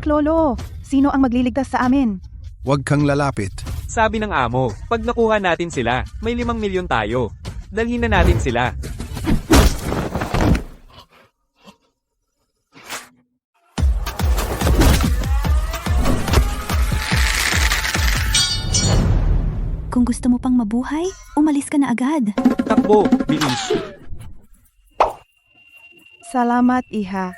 Anak lolo, sino ang magliligtas sa amin? Huwag kang lalapit. Sabi ng amo, pag nakuha natin sila, may 5 milyon tayo. Dalhin na natin sila. Kung gusto mo pang mabuhay, umalis ka na agad. Takbo, bilis. Salamat, Iha.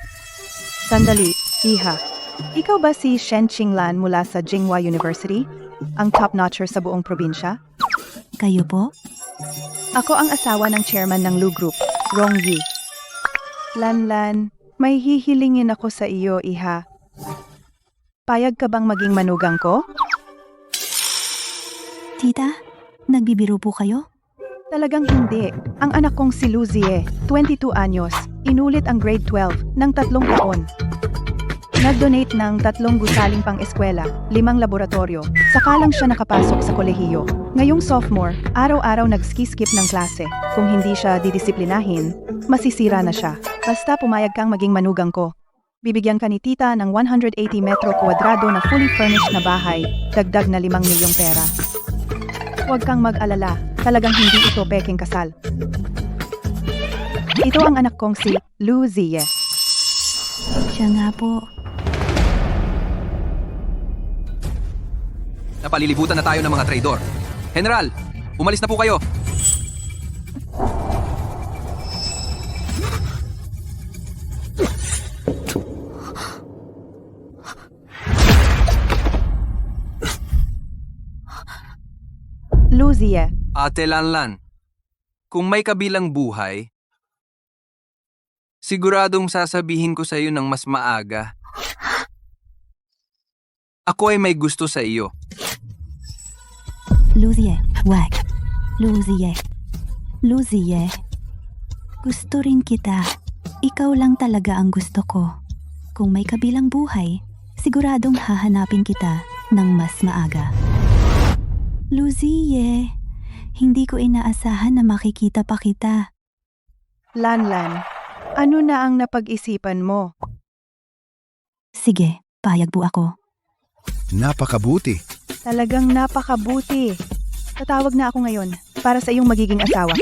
Sandali, Iha. Ikaw ba si Shen Qinglan mula sa Tsinghua University? Ang top-notcher sa buong probinsya? Kayo po? Ako ang asawa ng chairman ng Lu Group, Rong Yi. Lanlan, may hihilingin ako sa iyo, Iha. Payag ka bang maging manugang ko? Tita, nagbibiro po kayo? Talagang hindi. Ang anak kong si Lu Zie, 22 anyos, inulit ang grade 12 ng 3 taon. Nag-donate ng 3 gusaling pang-eskwela, 5 laboratorio, saka lang siya nakapasok sa kolehiyo. Ngayong sophomore, araw-araw nag-ski-skip ng klase. Kung hindi siya didisiplinahin, masisira na siya. Basta pumayag kang maging manugang ko. Bibigyan ka ni tita ng 180 metro kwadrado na fully furnished na bahay, dagdag na 5 milyong pera. Huwag kang mag-alala, talagang hindi ito peking kasal. Ito ang anak kong si Lu Zie. Siya nga po. Napalilibutan na tayo ng mga traidor. General, umalis na po kayo. Lu Zie, Ate Lanlan, kung may kabilang buhay, siguradong sasabihin ko sa iyo ng mas maaga. Ako ay may gusto sa iyo. Luzie, wag. Luzie. Luzie. Gusto rin kita. Ikaw lang talaga ang gusto ko. Kung may kabilang buhay, siguradong hahanapin kita ng mas maaga. Luzie, hindi ko inaasahan na makikita pa kita. Lanlan, ano na ang napag-isipan mo? Sige, payag po ako. Napakabuti. Talagang napakabuti. Tatawag na ako ngayon para sa iyong magiging asawa.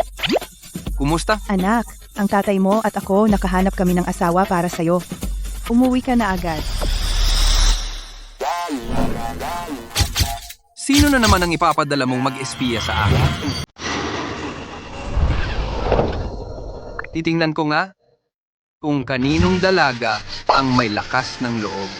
Kumusta? Anak, ang tatay mo at ako nakahanap kami ng asawa para sa'yo. Umuwi ka na agad. Sino na naman ang ipapadala mong mag-espiya sa akin? Titingnan ko nga kung kaninong dalaga ang may lakas ng loob.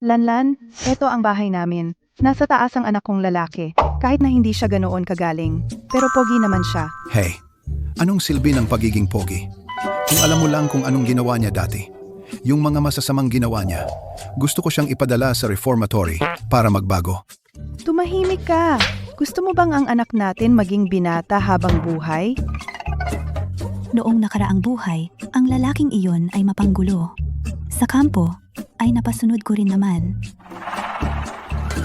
Lanlan, eto ang bahay namin. Nasa taas ang anak kong lalaki, kahit na hindi siya ganoon kagaling. Pero pogi naman siya. Hey, anong silbi ng pagiging pogi? Kung alam mo lang kung anong ginawa niya dati, yung mga masasamang ginawa niya, gusto ko siyang ipadala sa reformatory para magbago. Tumahimik ka. Gusto mo bang ang anak natin maging binata habang buhay? Noong nakaraang buhay, ang lalaking iyon ay mapanggulo. Sa kampo, ay napasunod ko rin naman.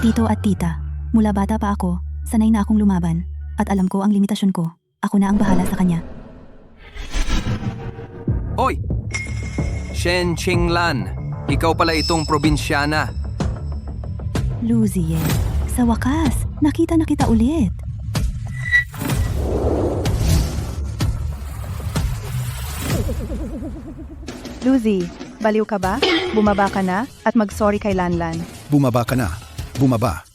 Tito at tita, mula bata pa ako, sanay na akong lumaban, at alam ko ang limitasyon ko. Ako na ang bahala sa kanya. Hoy! Shen Qinglan, ikaw pala itong probinsyana. Luzie, sa wakas, nakita na kita ulit. Luzi, baliw ka ba? Bumaba ka na at mag-sorry kay Lanlan. Bumaba ka na. Bumaba.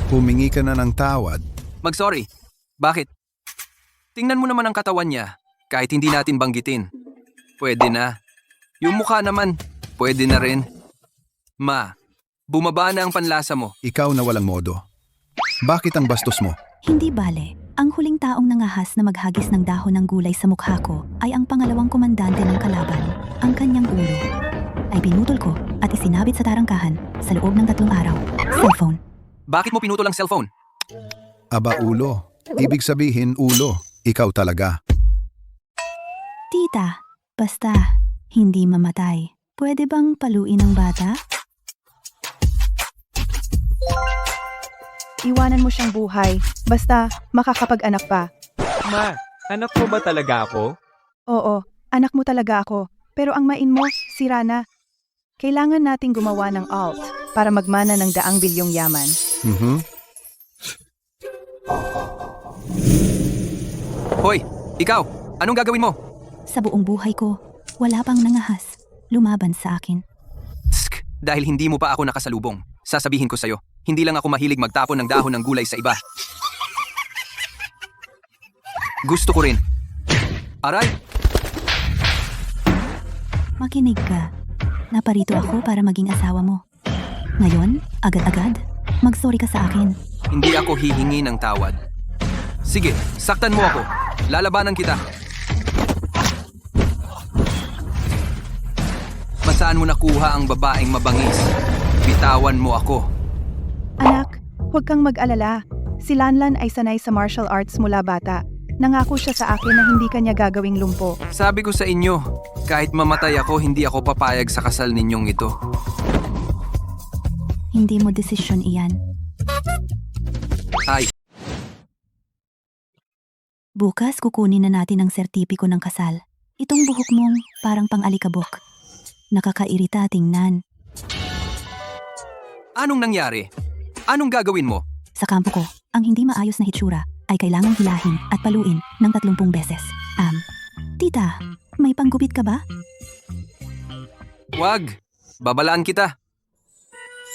Humingi ka na ng tawad. Mag-sorry. Bakit? Tingnan mo naman ang katawan niya, kahit hindi natin banggitin. Pwede na. Yung mukha naman, pwede na rin. Ma, bumaba na ang panlasa mo. Ikaw na walang modo. Bakit ang bastos mo? Hindi bale, ang huling taong nangahas na maghagis ng dahon ng gulay sa mukha ko ay ang pangalawang komandante ng kalaban, ang kanyang ulo. ay pinutol ko at isinabit sa tarangkahan sa loob ng 3 araw. Cellphone. Bakit mo pinutol ang cellphone? Aba ulo. Ibig sabihin ulo. Ikaw talaga. Tita, basta hindi mamatay. Pwede bang paluin ang bata? Iwanan mo siyang buhay. Basta makakapag-anak pa. Ma, anak mo ba talaga ako? Oo, anak mo talaga ako. Pero ang main mo, sira na. Kailangan nating gumawa ng alt para magmana ng 100 bilyong yaman. Hoy, ikaw, anong gagawin mo? Sa buong buhay ko, wala pang nangahas. Lumaban sa akin. Tsk, dahil hindi mo pa ako nakasalubong. Sasabihin ko sa'yo, hindi lang ako mahilig magtapon ng dahon ng gulay sa iba. Gusto ko rin. Aray, Makinig ka. Naparito ako para maging asawa mo. Ngayon, agad-agad, mag-sorry ka sa akin. hindi ako hihingi ng tawad. Sige, saktan mo ako. Lalabanan kita. Saan mo nakuha ang babaeng mabangis? Bitawan mo ako. Anak, huwag kang mag-alala. Si Lanlan ay sanay sa martial arts mula bata. Nangako siya sa akin na hindi kanya gagawing lumpo. Sabi ko sa inyo, kahit mamatay ako, hindi ako papayag sa kasal ninyong ito. Hindi mo desisyon iyan. Ay, Bukas kukunin na natin ang sertipiko ng kasal. Itong buhok mong parang pang-alikabok. Nakakairita tingnan. anong nangyari? Anong gagawin mo? Sa kampo ko, ang hindi maayos na hitsura ay kailangang hilahin at paluin ng 30 beses. Tita, may panggupit ka ba? Wag, babalaan kita.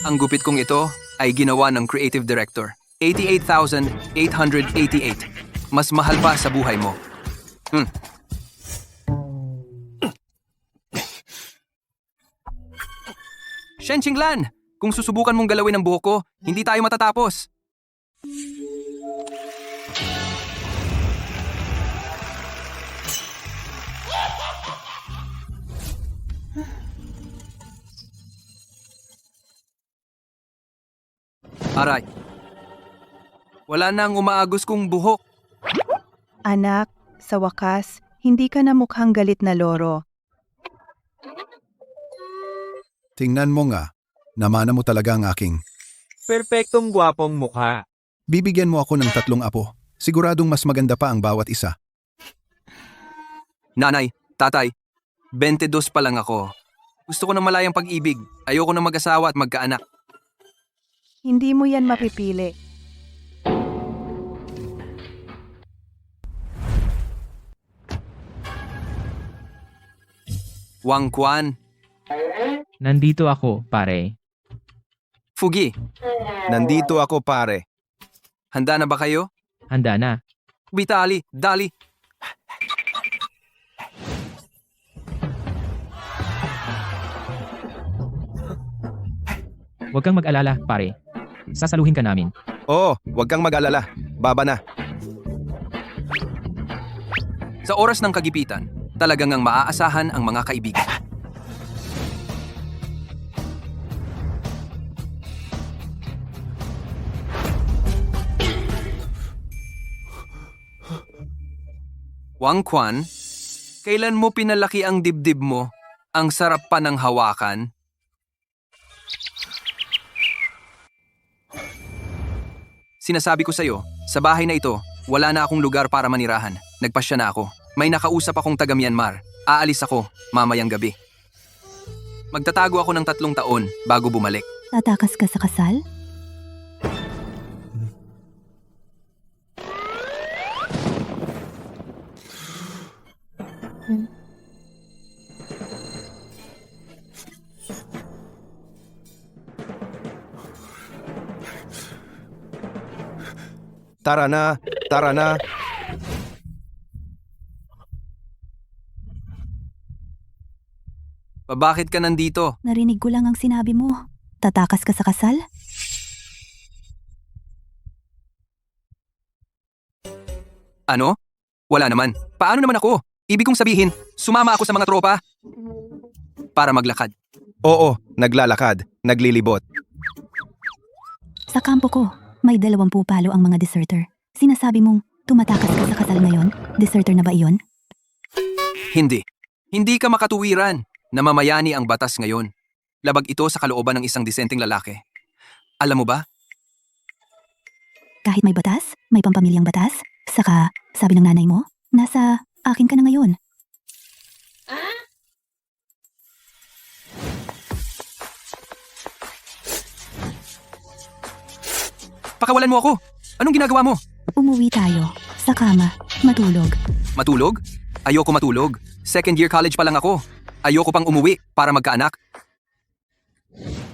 Ang gupit kong ito ay ginawa ng creative director. 88,888. Mas mahal pa sa buhay mo. Shen Qinglan, kung susubukan mong galawin ang buhok ko, hindi tayo matatapos. Aray. Wala nang umaagos kong buhok. Anak, sa wakas, hindi ka na mukhang galit na loro. Tingnan mo nga. Namana mo talaga ang aking. Perpektong gwapong mukha. Bibigyan mo ako ng 3 apo. Siguradong mas maganda pa ang bawat isa. Nanay, tatay, 22 pa lang ako. Gusto ko ng malayang pag-ibig. Ayoko na mag-asawa at magkaanak. Hindi mo yan mapipili. Wang Quan, Nandito ako, pare. Fugi, Nandito ako pare. handa na ba kayo? Handa na. Vitali, dali. Huwag kang mag-alala, pare. Sasaluhin ka namin. Oo, huwag kang mag-alala. Baba na. Sa oras ng kagipitan, talagang ang maaasahan ang mga kaibigan. Wang Quan, kailan mo pinalaki ang dibdib mo? Ang sarap pa ng hawakan. Sinasabi ko sa'yo, sa bahay na ito, wala na akong lugar para manirahan. Nagpasya na ako. May nakausap akong taga Myanmar. Aalis ako, mamayang gabi. Magtatago ako ng 3 taon bago bumalik. Tatakas ka sa kasal? Tara na, tara na. Bakit ka nandito? Narinig ko lang ang sinabi mo. Tatakas ka sa kasal? Ano? Wala naman. Paano naman ako? Ibig kong sabihin, sumama ako sa mga tropa para maglakad. Oo, naglalakad, naglilibot. Sa kampo ko, may 20 palo ang mga deserter. Sinasabi mong tumatakas ka sa kasal ngayon? Deserter na ba iyon? Hindi. Hindi ka makatuwiran. Namamayani ang batas ngayon. Labag ito sa kalooban ng isang disenteng lalaki. Alam mo ba? Kahit may batas, may pampamilyang batas. Saka, sabi ng nanay mo, nasa akin ka na ngayon. Pakawalan mo ako! Anong ginagawa mo? Umuwi tayo. Sa kama. Matulog. Matulog? Ayoko matulog. Second year college pa lang ako. Ayoko pang umuwi para magkaanak.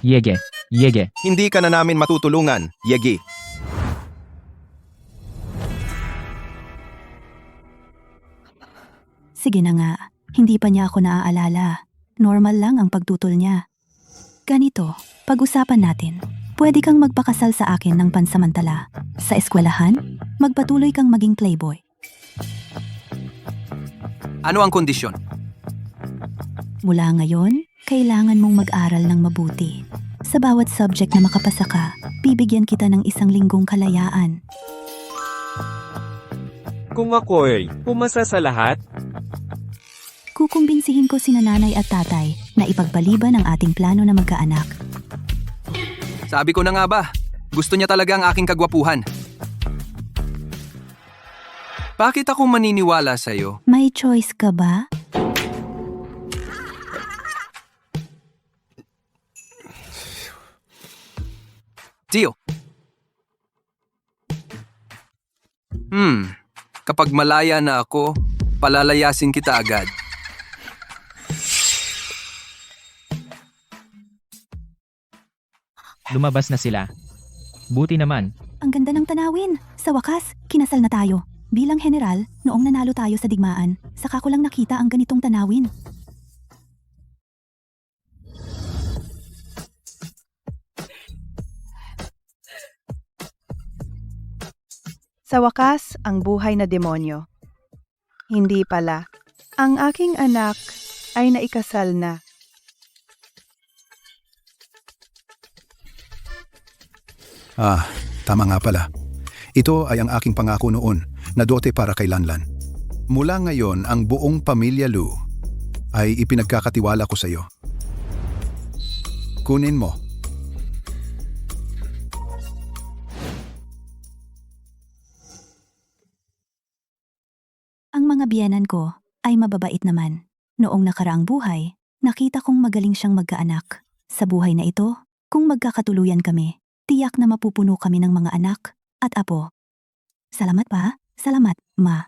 Yege. Yege. Hindi ka na namin matutulungan, Yegi. Sige na nga. Hindi pa niya ako naaalala. Normal lang ang pagtutol niya. Ganito, pag-usapan natin. Pwede kang magpakasal sa akin ng pansamantala. Sa eskwelahan, magpatuloy kang maging playboy. Ano ang kondisyon? Mula ngayon, kailangan mong mag-aral ng mabuti. Sa bawat subject na makapasa ka, bibigyan kita ng 1 linggong kalayaan. Kung ako'y pumasa sa lahat, Kukumbinsihin ko sina nanay at tatay na ipagpaliban ang ating plano na magkaanak. Sabi ko na nga ba, gusto niya talaga ang aking kagwapuhan. Bakit ako maniniwala sa'yo? May choice ka ba? Deal. Kapag malaya na ako, palalayasin kita agad. Lumabas na sila. Buti naman. Ang ganda ng tanawin. Sa wakas, kinasal na tayo. Bilang general, noong nanalo tayo sa digmaan, saka ko lang nakita ang ganitong tanawin. Sa wakas, ang buhay na demonyo. Hindi pala. Ang aking anak ay naikasal na. Tama nga pala. Ito ay ang aking pangako noon na dote para kay Lanlan. Mula ngayon, ang buong pamilya Lu ay ipinagkakatiwala ko sa iyo. Kunin mo. Ang mga biyenan ko ay mababait naman. Noong nakaraang buhay, nakita kong magaling siyang magkaanak. Sa buhay na ito, kung magkakatuluyan kami, tiyak na mapupuno kami ng mga anak at apo. Salamat pa, salamat, ma.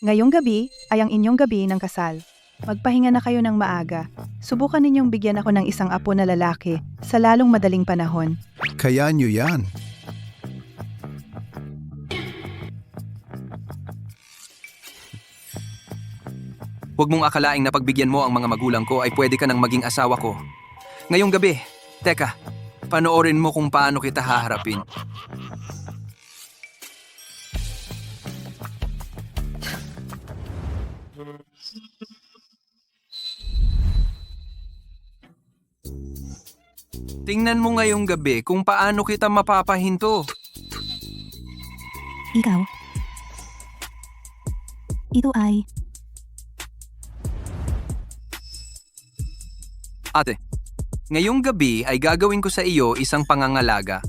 Ngayong gabi ay ang inyong gabi ng kasal. Magpahinga na kayo ng maaga. Subukan ninyong bigyan ako ng 1 apo na lalaki sa lalong madaling panahon. Kaya nyo yan. Huwag mong akalaing na pagbigyan mo ang mga magulang ko ay pwede ka nang maging asawa ko. Ngayong gabi, teka, panoorin mo kung paano kita haharapin. Tingnan mo ngayong gabi kung paano kita mapapahinto. Ikaw. Ito ay Ate, ngayong gabi ay gagawin ko sa iyo isang pangangalaga.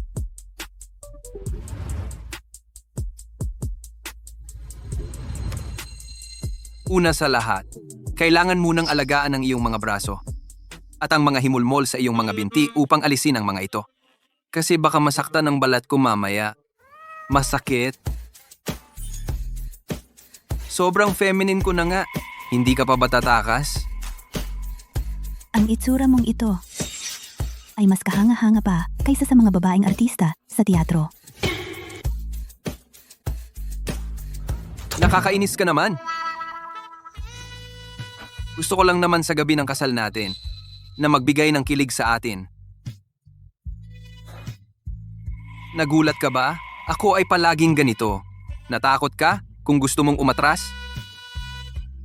Una sa lahat, kailangan munang alagaan ang iyong mga braso at ang mga himulmol sa iyong mga binti upang alisin ang mga ito. Kasi baka masaktan ang balat ko mamaya. Masakit. Sobrang feminine ko na nga. Hindi ka pa ba tatakas? ang itsura mong ito ay mas kahanga-hanga pa kaysa sa mga babaeng artista sa teatro. Nakakainis ka naman. Gusto ko lang naman sa gabi ng kasal natin na magbigay ng kilig sa atin. Nagulat ka ba? Ako ay palaging ganito. Natakot ka kung gusto mong umatras?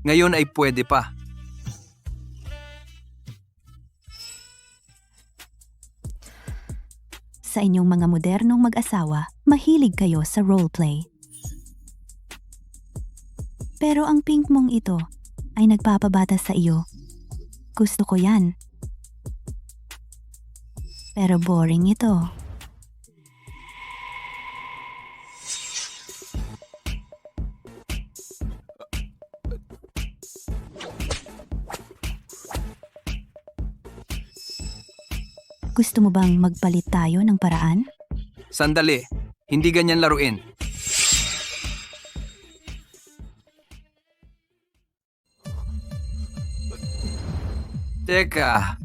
Ngayon ay pwede pa. Sa inyong mga modernong mag-asawa, mahilig kayo sa roleplay. Pero ang pink mong ito ay nagpapabata sa iyo. Gusto ko yan. Pero boring ito. Gusto mo bang magpalit tayo ng paraan? Sandali, hindi ganyan laruin. Teka,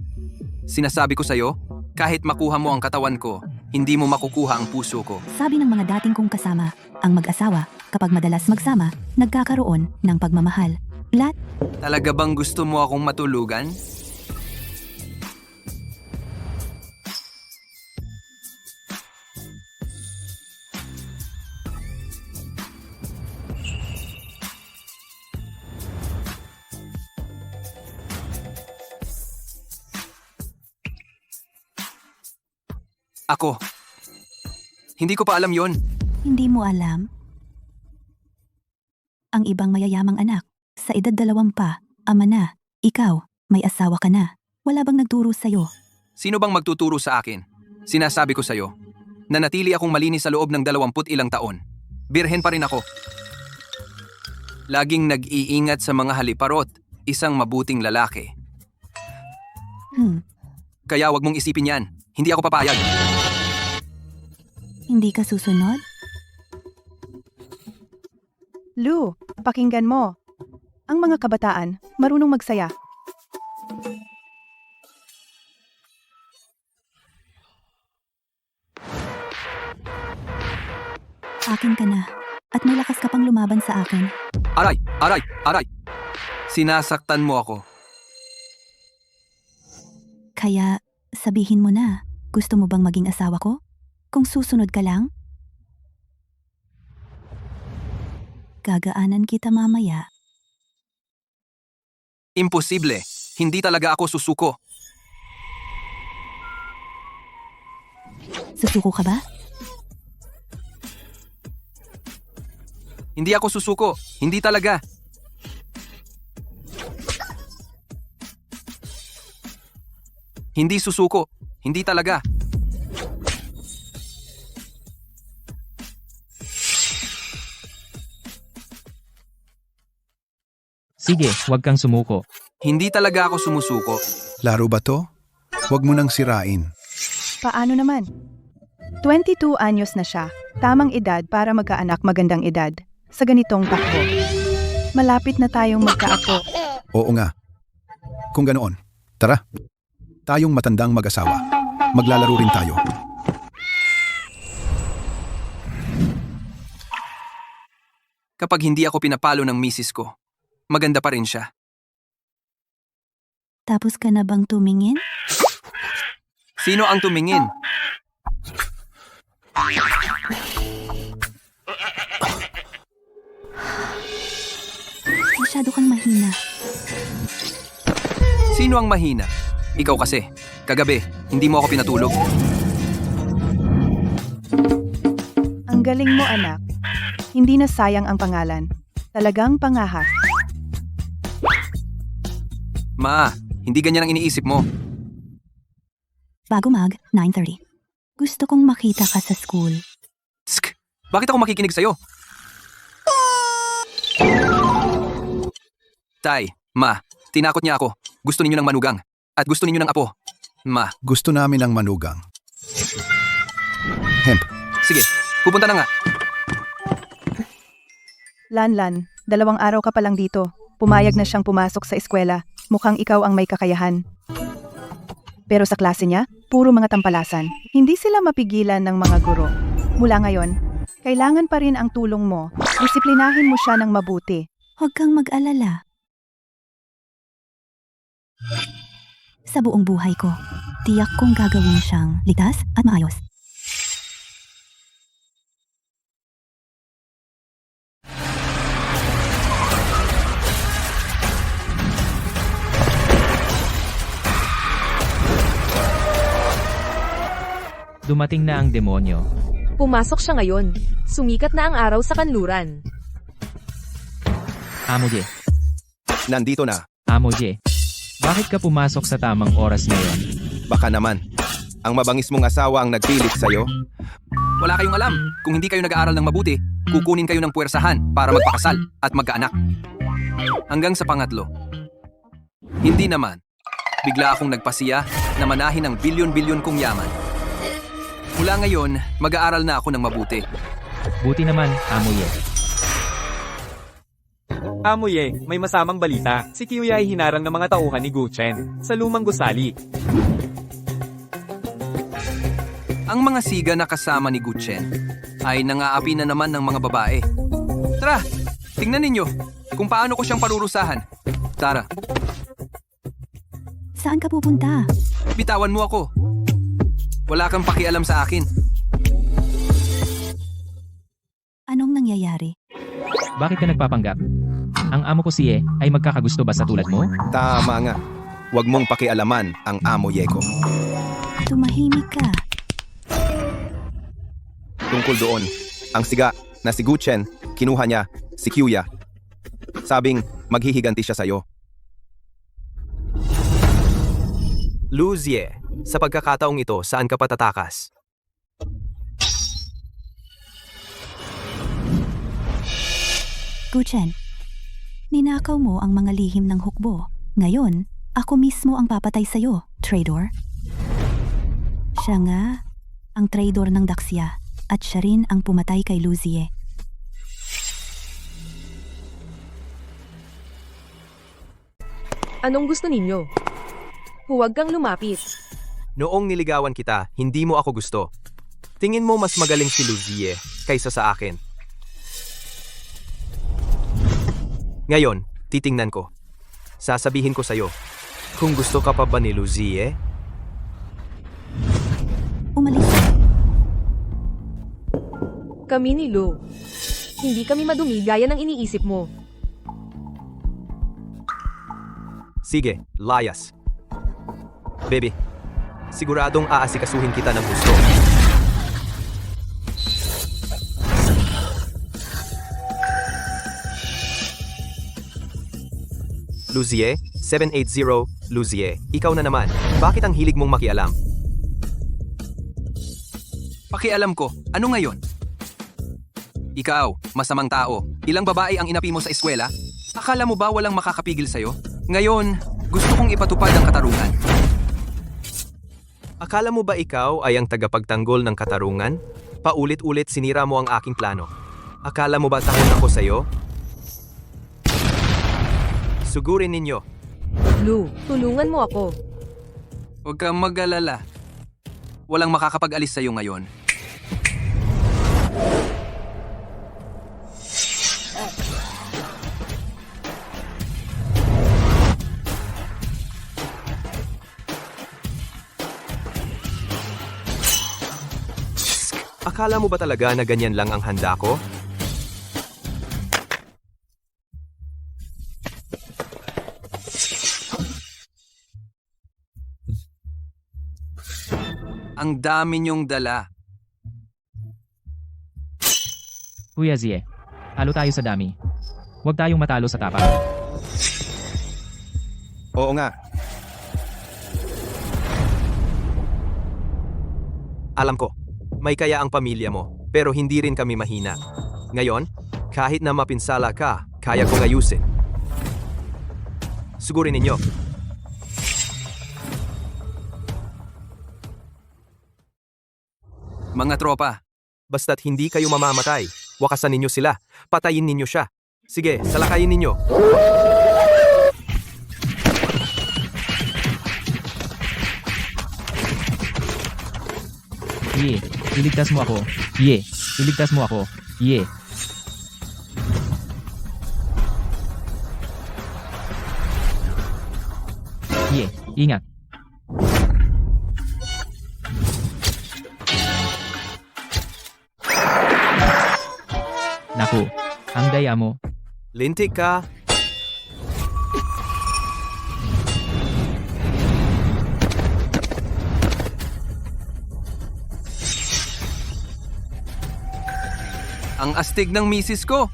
sinasabi ko sa'yo, kahit makuha mo ang katawan ko, hindi mo makukuha ang puso ko. Sabi ng mga dating kong kasama, ang mag-asawa, kapag madalas magsama, nagkakaroon ng pagmamahal. Lat, Talaga bang gusto mo akong matulugan? Ako. Hindi ko pa alam yon. hindi mo alam? Ang ibang mayayamang anak, sa edad 2 pa, ama na, ikaw, may asawa ka na. Wala bang nagturo sa'yo? Sino bang magtuturo sa akin? Sinasabi ko sa'yo, nanatili akong malinis sa loob ng 20 ilang taon. Birhen pa rin ako. Laging nag-iingat sa mga haliparot, isang mabuting lalaki. Kaya wag mong isipin yan, hindi ako papayag. Hindi ka susunod? Lou, pakinggan mo. Ang mga kabataan, marunong magsaya. Akin ka na. At may lakas ka pang lumaban sa akin. Aray! Aray! Aray! Sinasaktan mo ako. Kaya, sabihin mo na, gusto mo bang maging asawa ko? Kung susunod ka lang? Gagaanan kita mamaya. Imposible. Hindi talaga ako susuko. Susuko ka ba? Hindi ako susuko. Hindi talaga. Hindi susuko. Hindi talaga. Sige, huwag kang sumuko. Hindi talaga ako sumusuko. Laro ba to? Huwag mo nang sirain. Paano naman? 22 anyos na siya. Tamang edad para magkaanak, magandang edad. Sa ganitong takbo. Malapit na tayong magkaapo. Oo nga. Kung ganoon, tara. Tayong matandang mag-asawa. Maglalaro rin tayo. Kapag hindi ako pinapalo ng misis ko, maganda pa rin siya. Tapos ka na bang tumingin? Sino ang tumingin? Masyado kang mahina. Sino ang mahina? Ikaw kasi. Kagabi, hindi mo ako pinatulog. Ang galing mo, anak. Hindi na sayang ang pangalan. Talagang pangahas. Ma, hindi ganyan ang iniisip mo. Bago mag, 9:30. Gusto kong makita ka sa school. Tsk! Bakit ako makikinig sa'yo? Tay, ma, tinakot niya ako. Gusto ninyo ng manugang. At gusto ninyo ng apo. Ma, Gusto namin ng manugang. Hemp, sige, pupunta na nga. Lanlan, 2 araw ka pa lang dito. Pumayag na siyang pumasok sa eskwela. Mukhang ikaw ang may kakayahan. Pero sa klase niya, puro mga tampalasan. Hindi sila mapigilan ng mga guro. Mula ngayon, kailangan pa rin ang tulong mo. Disiplinahin mo siya ng mabuti. Huwag kang mag-alala. Sa buong buhay ko, tiyak kong gagawin siyang ligtas at maayos. Dumating na ang demonyo. Pumasok siya ngayon. Sumikat na ang araw sa kanluran. Amo Ye, Nandito na. Amo Ye. Bakit ka pumasok sa tamang oras ngayon? Baka naman. Ang mabangis mong asawa ang nagpilit sa'yo. Wala kayong alam. Kung hindi kayo nag-aaral ng mabuti, kukunin kayo ng puwersahan para magpakasal at magkaanak. Hanggang sa pangatlo. Hindi naman. Bigla akong nagpasiya na manahin ang bilyon-bilyon kong yaman. Mula ngayon, mag-aaral na ako ng mabuti. Buti naman, Amo Ye. Amoye, may masamang balita. Si Kyuya ay hinarang ng mga tauhan ni Guchen sa lumang gusali. Ang mga siga na kasama ni Guchen ay nangaapi na naman ng mga babae. Tara, tingnan ninyo kung paano ko siyang parurusahan. Tara, Saan ka pupunta? bitawan mo ako. Wala kang pakialam sa akin. Anong nangyayari? Bakit ka nagpapanggap? Ang amo ko si Ye ay magkakagusto ba sa tulad mo? Tama nga. Huwag mong pakialaman ang amo Yeko. Tumahimik ka. Tungkol doon, ang siga na si Guchen, kinuha niya si Kyuya. Sabing maghihiganti siya sa'yo. Luzie, sa pagkakataong ito, saan ka patatakas? Guchen, ninakaw mo ang mga lihim ng hukbo. Ngayon, ako mismo ang papatay sa'yo, traitor. Siya nga, ang traitor ng Daxia, at siya rin ang pumatay kay Luzie. Anong gusto ninyo? Huwag kang lumapit. Noong niligawan kita, hindi mo ako gusto. Tingin mo mas magaling si Luzie kaysa sa akin. Ngayon, titingnan ko. Sasabihin ko sa'yo, kung gusto ka pa ba ni Luzie? Umalis ka. Kami ni Lu. Hindi kami madumi gaya ng iniisip mo. Sige, layas. Baby, siguradong aasikasuhin kita ng gusto. Luzie, 780, Luzie, ikaw na naman. Bakit ang hilig mong makialam? Pakialam ko, ano ngayon? Ikaw, masamang tao, ilang babae ang inapi mo sa eskwela? Akala mo ba walang makakapigil sa'yo? Ngayon, gusto kong ipatupad ang katarungan. Akala mo ba ikaw ay ang tagapagtanggol ng katarungan? Paulit-ulit sinira mo ang aking plano. Akala mo ba takot ako sa'yo? Sugurin ninyo. Lu, tulungan mo ako. Huwag kang mag-alala. Walang makakapag-alis sa'yo ngayon. Akala mo ba talaga na ganyan lang ang handa ko? Ang dami niyong dala. Kuya Zie, talo tayo sa dami. Huwag tayong matalo sa tapang. Oo nga. Alam ko, may kaya ang pamilya mo, pero hindi rin kami mahina. Ngayon, kahit na mapinsala ka, kaya kong ayusin. Sugurin ninyo. Mga tropa, Basta't hindi kayo mamamatay, wakasan ninyo sila, patayin ninyo siya. Sige, salakayin ninyo. Ye, iligtas mo ako. Ye, iligtas mo ako. Ye. Ye, ingat. Naku, ang daya mo. Lintik ka. Ang astig ng misis ko.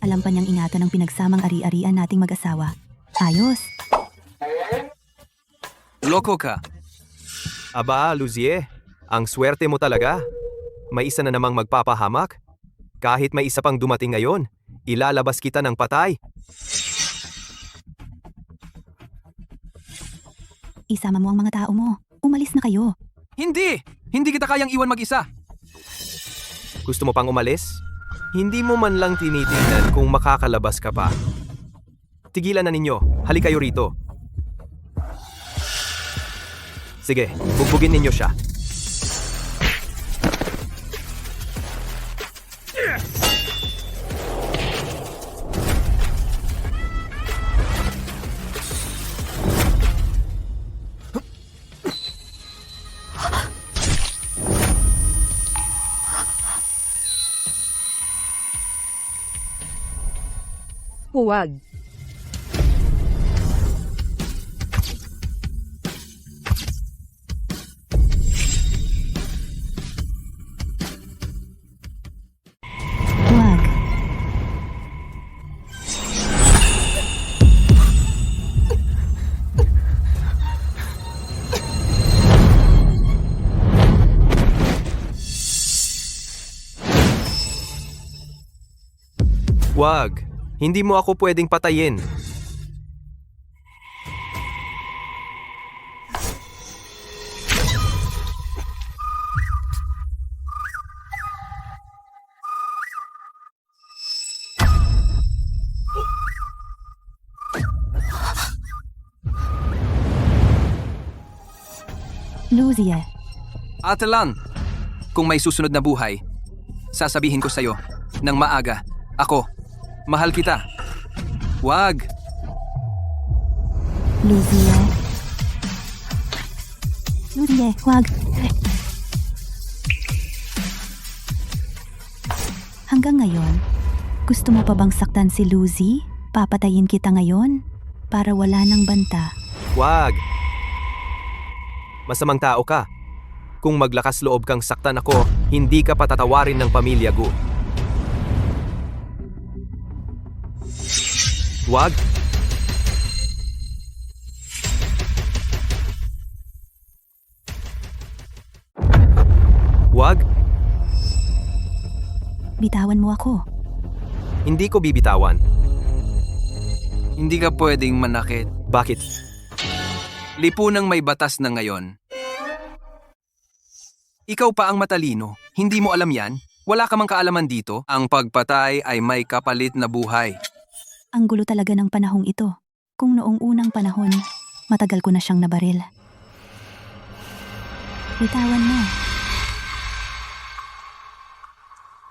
Alam pa niyang ingatan ng pinagsamang ari-arian nating mag-asawa. Ayos. Loko ka. Aba, Luzie, ang swerte mo talaga. May isa na namang magpapahamak. Kahit may isa pang dumating ngayon, ilalabas kita ng patay. Isama mo ang mga tao mo. Umalis na kayo. Hindi! Hindi kita kayang iwan mag-isa. Gusto mo pang umalis? Hindi mo man lang tinitingnan kung makakalabas ka pa. Tigilan na ninyo. Halik kayo rito. Sige, bugbugin ninyo siya. Huwag. Huwag. Wag. Hindi mo ako pwedeng patayin. Luzie. Atalan, kung may susunod na buhay, sasabihin ko sa'yo, nang maaga, ako, mahal kita. Wag. Luzie. Luzie, huwag. Hanggang ngayon, gusto mo pa bang saktan si Luzie? Papatayin kita ngayon para wala nang banta. Wag. Masamang tao ka. Kung maglakas loob kang saktan ako, hindi ka patatawarin ng pamilya Gu. Wag. Wag. Bitawan mo ako. Hindi ko bibitawan. Hindi ka pwedeng manakit. Bakit? Lipunang may batas na ngayon. Ikaw pa ang matalino. Hindi mo alam yan? Wala ka mang kaalaman dito? Ang pagpatay ay may kapalit na buhay. Ang gulo talaga ng panahong ito. Kung noong unang panahon, matagal ko na siyang nabaril. Bitawan mo.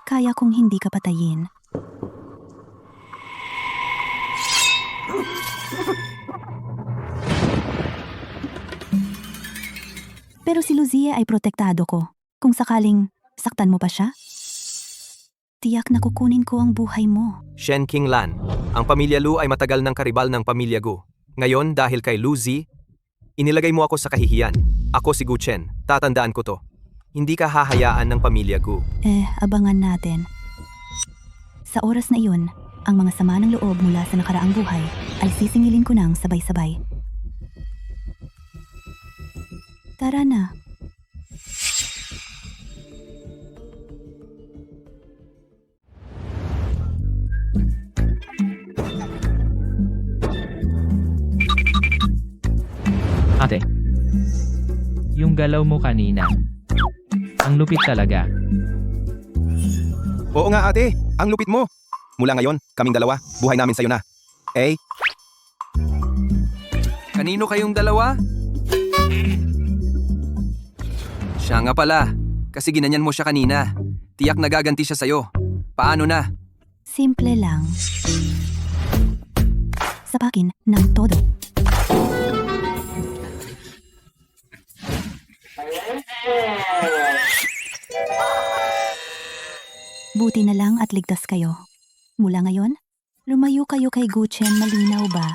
Kaya kong hindi ka patayin. Pero si Luzie ay protektado ko. Kung sakaling saktan mo pa siya, tiyak na kukunin ko ang buhay mo. Shen Qinglan. Ang pamilya Lu ay matagal ng karibal ng pamilya Gu. Ngayon, dahil kay Lu Zi, inilagay mo ako sa kahihiyan. Ako si Gu Chen. Tatandaan ko to. Hindi ka hahayaan ng pamilya Gu. Abangan natin. Sa oras na iyon, ang mga sama ng loob mula sa nakaraang buhay ay sisingilin ko ng sabay-sabay. Tara na. Ate, yung galaw mo kanina, ang lupit talaga. Oo nga ate, ang lupit mo. Mula ngayon, kaming dalawa, buhay namin sa'yo na. Eh, Kanino kayong dalawa? Siya nga pala, kasi ginanyan mo siya kanina. Tiyak nagaganti siya sa'yo. Paano na? Simple lang. Sapakin ng todo. Buti na lang at ligtas kayo. Mula ngayon, lumayo kayo kay Gu Chen, malinaw ba?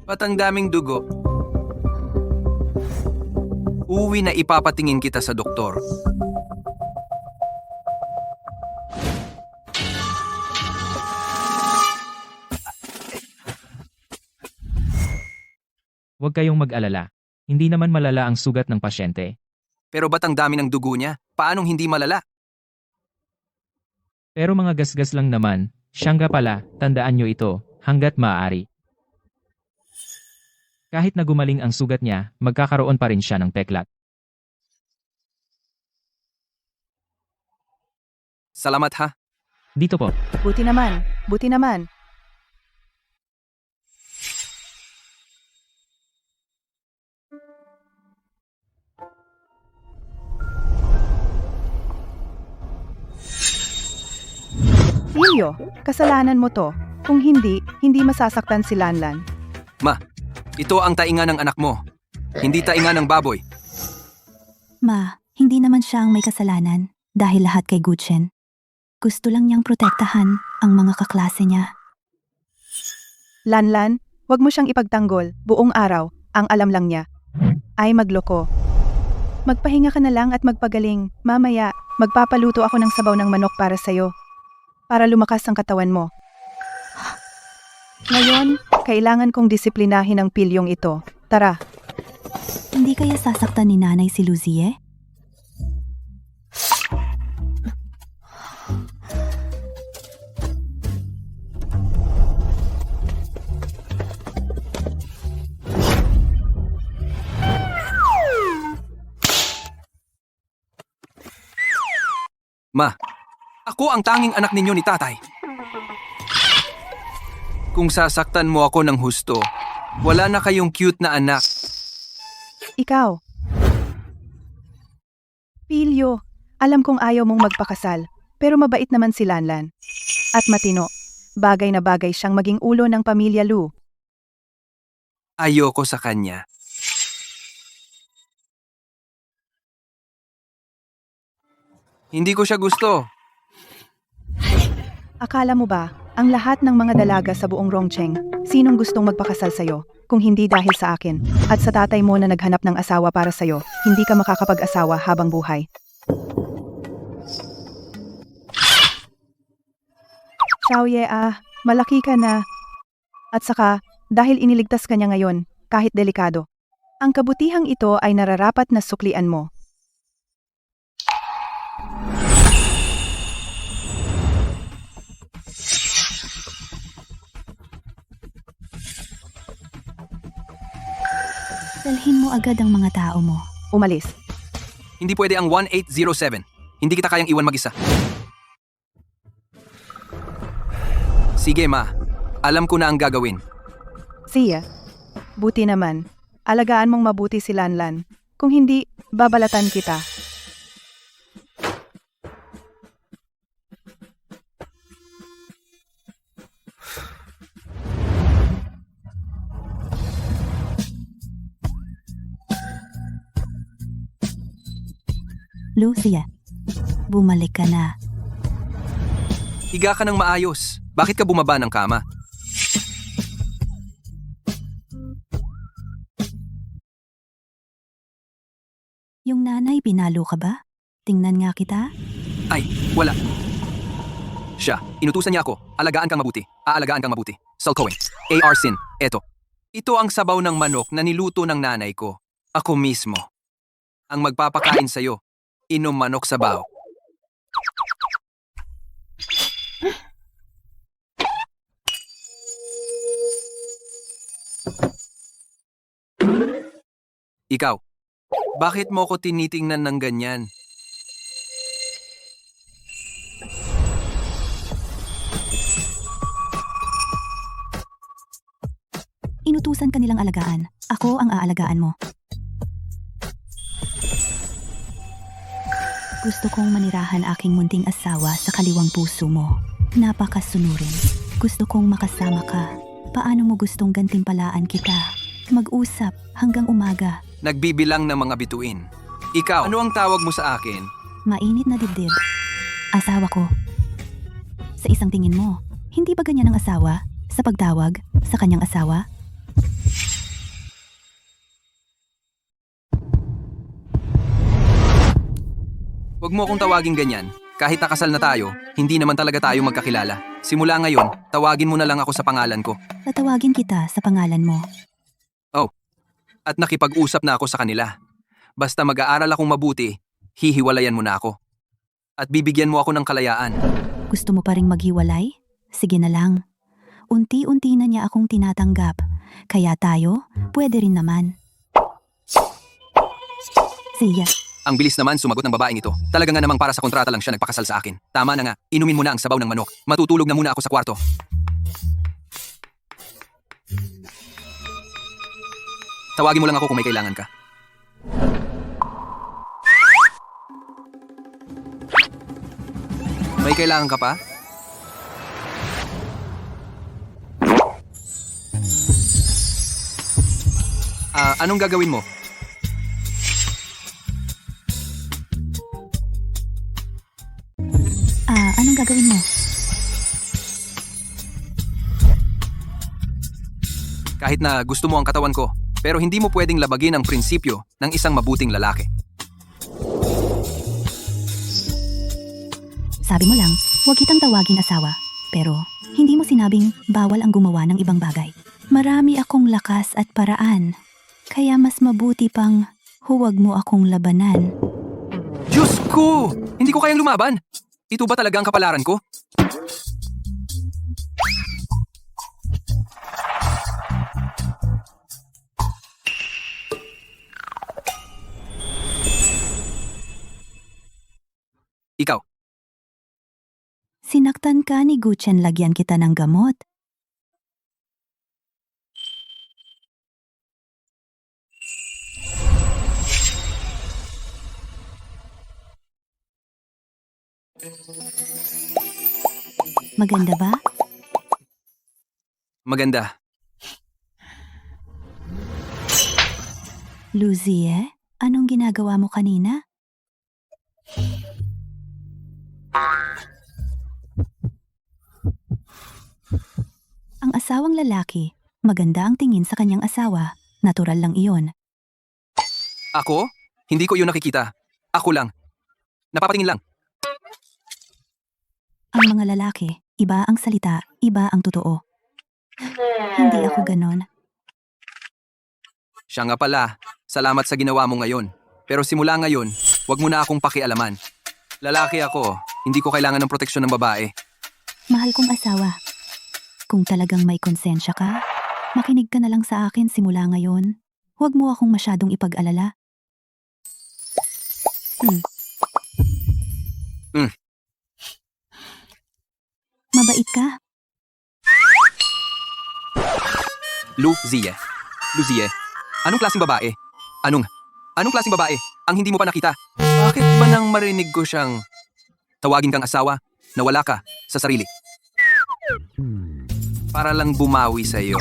Ba't ang daming dugo? Uwi na ipapatingin kita sa doktor. Huwag kayong mag-alala. Hindi naman malala ang sugat ng pasyente. Pero ba't ang dami ng dugo niya? Paanong hindi malala? Pero mga gasgas lang naman, siyang pala, tandaan nyo ito, hanggat maaari. Kahit na gumaling ang sugat niya, magkakaroon pa rin siya ng peklat. Salamat ha. Dito po. Buti naman, buti naman. Pilyo, kasalanan mo to. Kung hindi, hindi masasaktan si Lanlan. Ma, ito ang tainga ng anak mo. Hindi tainga ng baboy. Ma, hindi naman siya ang may kasalanan dahil lahat kay Guchen. Gusto lang niyang protektahan ang mga kaklase niya. Lanlan, wag mo siyang ipagtanggol. Buong araw, ang alam lang niya ay magloko. Magpahinga ka na lang at magpagaling. Mamaya, magpapaluto ako ng sabaw ng manok para sa'yo. Para lumakas ang katawan mo. Ngayon, kailangan kong disiplinahin ang pilyong ito. Tara. Hindi kaya sasaktan ni nanay si Luzie? Ma, ako ang tanging anak ninyo ni tatay. Kung sasaktan mo ako ng husto, wala na kayong cute na anak. Ikaw. Pilyo, alam kong ayaw mong magpakasal, pero mabait naman si Lanlan. At matino, bagay na bagay siyang maging ulo ng pamilya Lu. Ayoko sa kanya. Hindi ko siya gusto. Akala mo ba, ang lahat ng mga dalaga sa buong Rongcheng, sinong gustong magpakasal sa'yo, kung hindi dahil sa akin, at sa tatay mo na naghanap ng asawa para sa'yo, hindi ka makakapag-asawa habang buhay. Xiaoye malaki ka na. At saka, dahil iniligtas ka niya ngayon, kahit delikado. Ang kabutihang ito ay nararapat na suklian mo. Dalhin mo agad ang mga tao mo. Umalis. Hindi pwede ang 1807. Hindi kita kayang iwan mag-isa. Sige ma, alam ko na ang gagawin. Siya. Buti naman. Alagaan mong mabuti si Lanlan. Kung hindi, babalatan kita. Lucia, bumalik ka na. Higa ka ng maayos. Bakit ka bumaba ng kama? Yung nanay, pinalo ka ba? Tingnan nga kita. Ay, wala. Siya, inutusan niya ako. Alagaan kang mabuti. Aalagaan kang mabuti. Salkoin. A.R. Sin. Eto. Ito ang sabaw ng manok na niluto ng nanay ko. Ako mismo. Ang magpapakain sa'yo. Inom manok sabaw. Ikaw, bakit mo ko tinitingnan ng ganyan? Inutusan ka nilang alagaan. Ako ang aalagaan mo. Gusto kong manirahan aking munting asawa sa kaliwang puso mo. Napakasunurin. Gusto kong makasama ka. Paano mo gustong gantimpalaan kita? Mag-usap hanggang umaga. Nagbibilang ng mga bituin. Ikaw, ano ang tawag mo sa akin? Mainit na dibdib. Asawa ko. Sa isang tingin mo, hindi ba ganyan ang asawa sa pagtawag sa kanyang asawa? Huwag mo akong tawagin ganyan. Kahit nakasal na tayo, hindi naman talaga tayo magkakilala. Simula ngayon, tawagin mo na lang ako sa pangalan ko. Tatawagin kita sa pangalan mo. At nakipag-usap na ako sa kanila. Basta mag-aaral akong mabuti, hihiwalayan mo na ako. At bibigyan mo ako ng kalayaan. Gusto mo pa ring maghiwalay? Sige na lang. Unti-unti na niya akong tinatanggap. Kaya tayo, pwede rin naman. Siya. Ang bilis naman sumagot ng babaeng ito. Talaga nga namang para sa kontrata lang siya nagpakasal sa akin. Tama na nga, inumin mo na ang sabaw ng manok. Matutulog na muna ako sa kwarto. Tawagin mo lang ako kung may kailangan ka. May kailangan ka pa? Anong gagawin mo? Anong gagawin mo? Kahit na gusto mo ang katawan ko, pero hindi mo pwedeng labagin ang prinsipyo ng isang mabuting lalaki. Sabi mo lang, huwag kitang tawagin asawa. Pero, hindi mo sinabing bawal ang gumawa ng ibang bagay. Marami akong lakas at paraan. Kaya mas mabuti pang huwag mo akong labanan. Diyos ko! Hindi ko kayang lumaban! Ito ba talaga ang kapalaran ko? Ikaw, Sinaktan ka ni Guchen, lagyan kita ng gamot. Maganda ba? maganda. Luzie, anong ginagawa mo kanina? Ang asawang lalaki, maganda ang tingin sa kanyang asawa. Natural lang iyon. Ako? Hindi ko yun nakikita. Ako lang. Napapatingin lang. Ang mga lalaki, iba ang salita, iba ang totoo. Hindi ako ganon. Siya nga pala, salamat sa ginawa mo ngayon. Pero simula ngayon, wag mo na akong pakialaman. Lalaki ako, hindi ko kailangan ng proteksyon ng babae. Mahal kong asawa. Kung talagang may konsensya ka, makinig ka na lang sa akin simula ngayon. Huwag mo akong masyadong ipag-alala. Mabait ka. Luzie. Anong klaseng babae? Anong klaseng babae? Ang hindi mo pa nakita? Bakit ba nang marinig ko siyang tawagin kang asawa na wala ka sa sarili? Para lang bumawi sa iyo.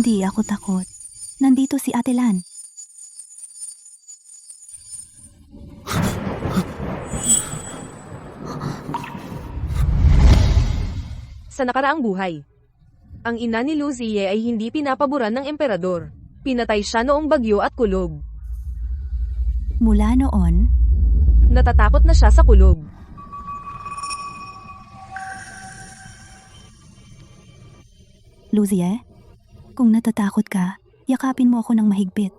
Hindi ako takot. Nandito si Ate Lan. Sa nakaraang buhay, ang ina ni Luzie ay hindi pinapaboran ng emperador. Pinatay siya noong bagyo at kulog. Mula noon, Natatakot na siya sa kulog. Luzie, kung natatakot ka, yakapin mo ako ng mahigpit.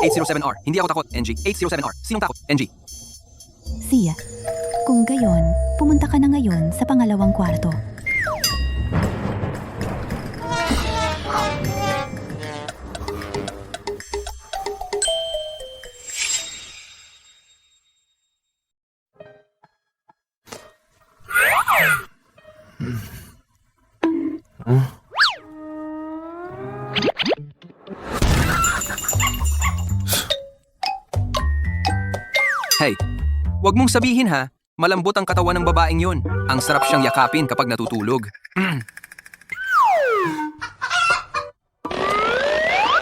807R. Hindi ako takot, NG. 807R. Sinong takot, NG? Siya. Kung gayon, pumunta ka na ngayon sa pangalawang kwarto. Hey, wag mong sabihin ha, malambot ang katawan ng babaeng yun. Ang sarap siyang yakapin kapag natutulog.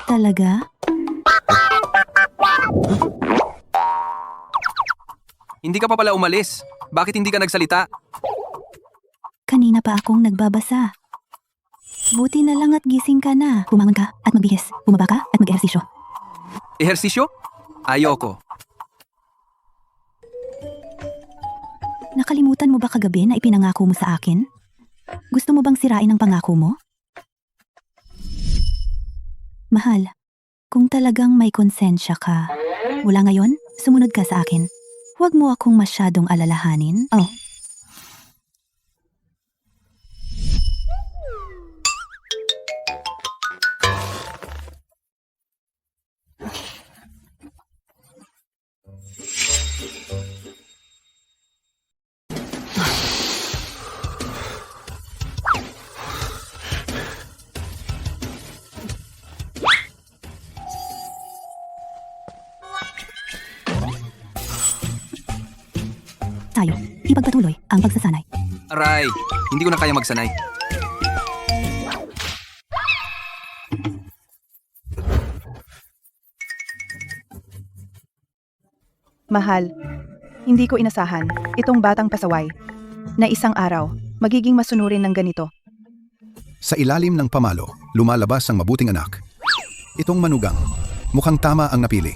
Talaga? Hindi ka pa pala umalis. Bakit hindi ka nagsalita? Kanina pa akong nagbabasa. Buti na lang at gising ka na. Bumangon ka at magbihis. Bumaba ka at mag-ehersisyo. Ehersisyo? Ayoko. Nakalimutan mo ba kagabi na ipinangako mo sa akin? Gusto mo bang sirain ang pangako mo? Mahal, kung talagang may konsensya ka, mula ngayon, sumunod ka sa akin. Huwag mo akong masyadong alalahanin. Oh, tayo. Ipagpatuloy ang pagsasanay. Aray, hindi ko na kaya magsanay. Mahal, hindi ko inasahan itong batang pasaway na isang araw magiging masunurin ng ganito. Sa ilalim ng pamalo, lumalabas ang mabuting anak. Itong manugang, mukhang tama ang napili.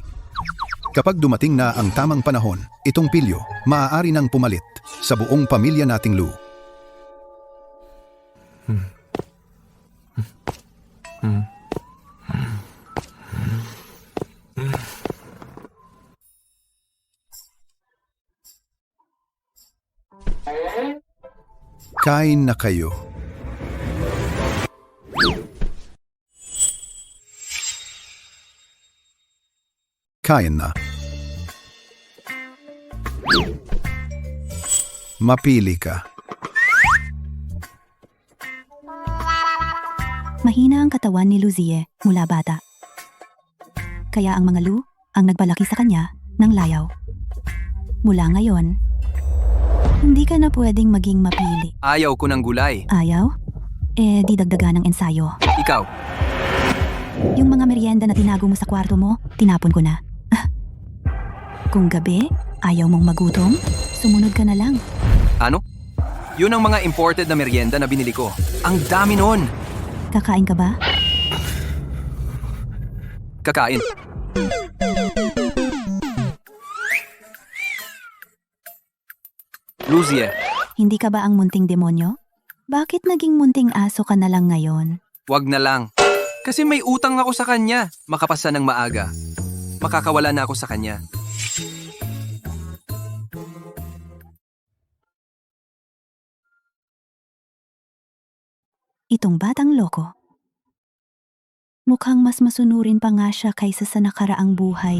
Kapag dumating na ang tamang panahon, itong pilyo maaari nang pumalit sa buong pamilya nating Lu. Kain na kayo. Kain na. Mapili ka. Mahina ang katawan ni Luzie mula bata. Kaya ang mga Lu ang nagpalaki sa kanya ng layaw. Mula ngayon, hindi ka na pwedeng maging mapili. Ayaw ko ng gulay. Ayaw? Eh, di dagdagan ng ensayo. Ikaw, Yung mga merienda na tinago mo sa kwarto mo, tinapon ko na. Kung gabi, ayaw mong magutom, sumunod ka na lang. ano? Yun ang mga imported na merienda na binili ko. Ang dami nun! Kakain ka ba? Kakain. Luzie, Hindi ka ba ang munting demonyo? Bakit naging munting aso ka na lang ngayon? wag na lang. Kasi may utang ako sa kanya. Makapasa ng maaga. Makakawala na ako sa kanya. Itong batang loko. Mukhang mas masunurin pa nga siya kaysa sa nakaraang buhay.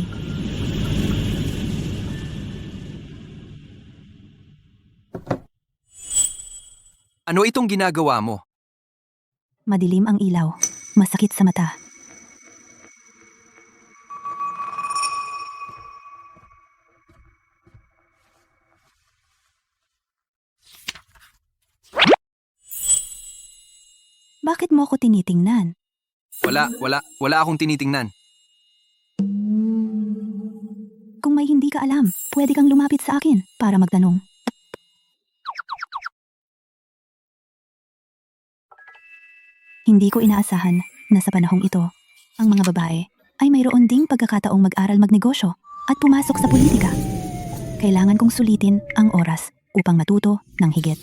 Ano itong ginagawa mo? Madilim ang ilaw. Masakit sa mata. Bakit mo ako tinitingnan? Wala akong tinitingnan. Kung may hindi ka alam, pwede kang lumapit sa akin para magtanong. Hindi ko inaasahan na sa panahong ito, ang mga babae ay mayroon ding pagkakataong mag-aral magnegosyo at pumasok sa politika. Kailangan kong sulitin ang oras upang matuto ng higit.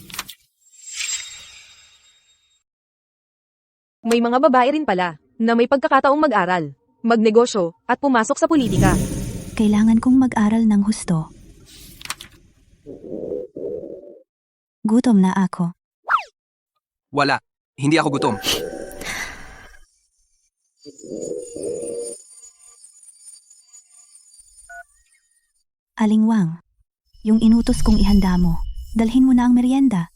May mga babae rin pala na may pagkakataong mag-aral, magnegosyo, at pumasok sa politika. Kailangan kong mag-aral ng husto. Gutom na ako. Wala. Hindi ako gutom. Alingwang, yung inutos kong ihanda mo, dalhin mo na ang merienda.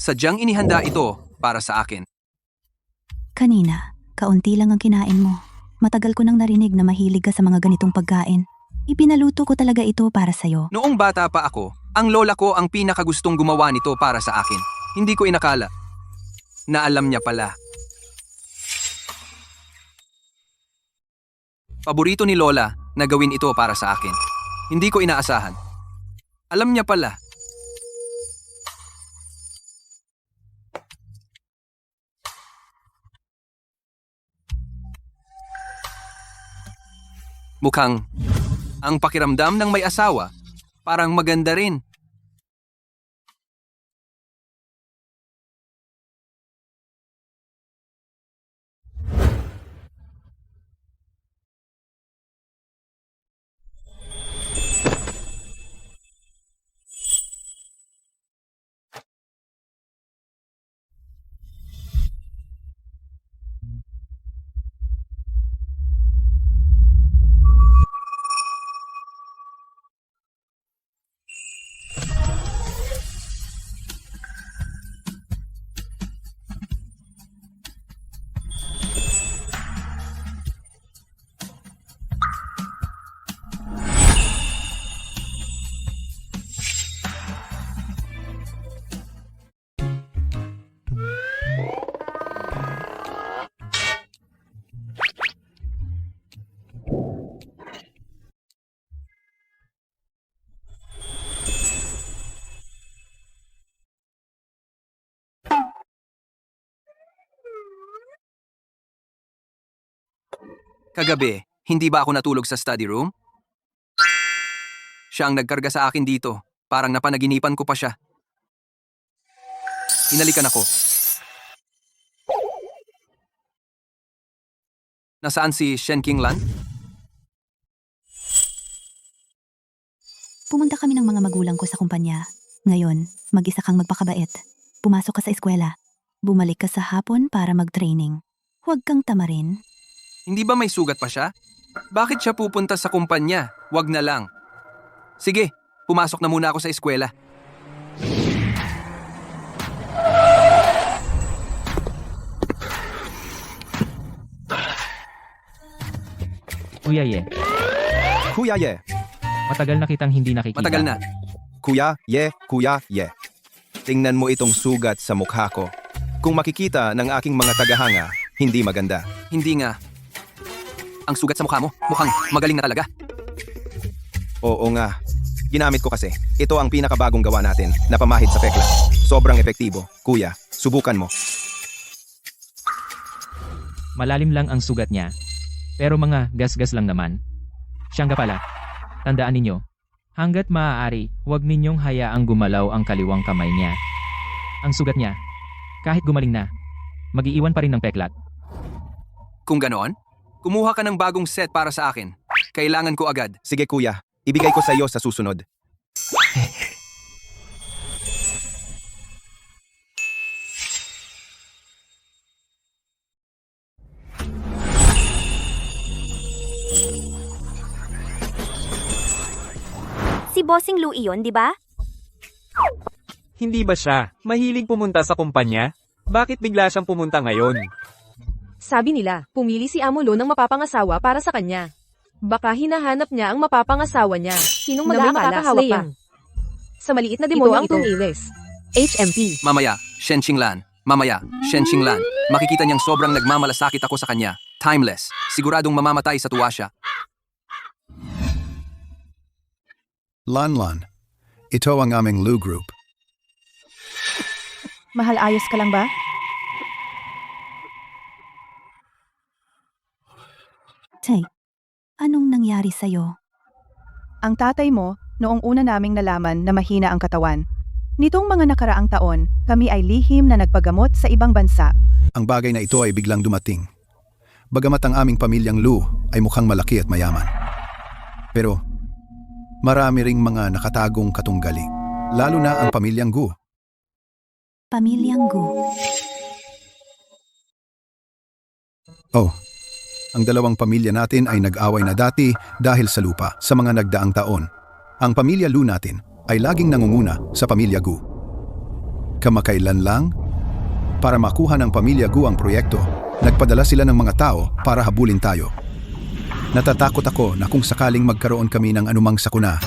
Sadyang inihanda ito para sa akin. Kanina, kaunti lang ang kinain mo. Matagal ko nang narinig na mahilig ka sa mga ganitong pagkain. Ipinaluto ko talaga ito para sa'yo. Noong bata pa ako, ang lola ko ang pinakagustong gumawa nito para sa akin. Hindi ko inakala na alam niya pala. Paborito ni lola na gawin ito para sa akin. Hindi ko inaasahan. Alam niya pala. Mukhang ang pakiramdam ng may asawa parang maganda rin. Kagabi, hindi ba ako natulog sa study room? Siya ang nagkarga sa akin dito. Parang napanaginipan ko pa siya. Hinalikan ako. Nasaan si Shen Qinglan? Pumunta kami ng mga magulang ko sa kumpanya. Ngayon, mag-isa kang magpakabait. Pumasok ka sa eskwela. Bumalik ka sa hapon para mag-training. Huwag kang tamarin. Hindi ba may sugat pa siya? Bakit siya pupunta sa kumpanya? Wag na lang. Sige, pumasok na muna ako sa eskwela. Kuya Ye, Kuya Ye, matagal na kitang hindi nakikita. Matagal na. Kuya Ye. Tingnan mo itong sugat sa mukha ko. Kung makikita ng aking mga tagahanga, hindi maganda. Hindi nga. Ang sugat sa mukha mo, mukhang magaling na talaga. Oo nga. Ginamit ko kasi. Ito ang pinakabagong gawa natin na pamahid sa pekla. Sobrang epektibo. Kuya, subukan mo. Malalim lang ang sugat niya. Pero mga gasgas lang naman. Siyang nga pala. Tandaan ninyo, hanggat maaari, huwag ninyong hayaang gumalaw ang kaliwang kamay niya. Ang sugat niya, kahit gumaling na, mag-iiwan pa rin ng peklat. Kung ganoon, kumuha ka ng bagong set para sa akin. Kailangan ko agad. Sige kuya, ibigay ko sa iyo sa susunod. Si Bossing Lou iyon, di ba? Hindi ba siya mahilig pumunta sa kumpanya? Bakit bigla siyang pumunta ngayon? Sabi nila, pumili si Amo Lo ng mapapangasawa para sa kanya. Baka hinahanap niya ang mapapangasawa niya. Sinong Na may makakahawak pa? Sa maliit na demonyo ang tumilis. HMP. Mamaya, Shen Qinglan. Makikita niyang sobrang nagmamalasakit ako sa kanya. Timeless. Siguradong mamamatay sa tuwa siya. Lanlan, ito ang aming Lu Group. Mahal, ayos ka lang ba? Tay, anong nangyari sa'yo? Ang tatay mo, noong una naming nalaman na mahina ang katawan. Nitong mga nakaraang taon, kami ay lihim na nagpagamot sa ibang bansa. Ang bagay na ito ay biglang dumating. Bagamat ang aming pamilyang Lu ay mukhang malaki at mayaman. Pero marami ring mga nakatagong katunggali, lalo na ang pamilyang Gu. Pamilyang Gu. Oh, ang dalawang pamilya natin ay nag-away na dati dahil sa lupa sa mga nagdaang taon. Ang pamilya Lu natin ay laging nangunguna sa pamilya Gu. Kamakailan lang, para makuha ng pamilya Gu ang proyekto, nagpadala sila ng mga tao para habulin tayo. Natatakot ako na kung sakaling magkaroon kami ng anumang sakuna.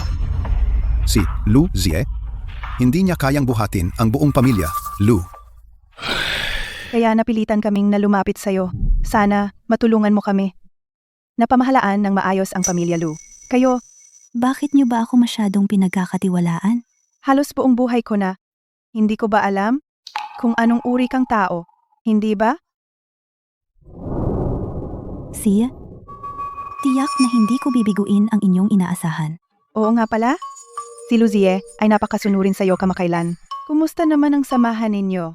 Si Lu Zie, hindi niya kayang buhatin ang buong pamilya, Lu. Kaya napilitan kaming na lumapit sa'yo. Sana matulungan mo kami. Napamahalaan ng maayos ang pamilya Lu. Kayo, Bakit niyo ba ako masyadong pinagkakatiwalaan? halos buong buhay ko na. Hindi ko ba alam kung anong uri kang tao? Hindi ba? Siya? Tiyak na hindi ko bibiguin ang inyong inaasahan. Oo nga pala. Si Luzie ay napakasunurin sa'yo kamakailan. Kumusta naman ang samahan ninyo?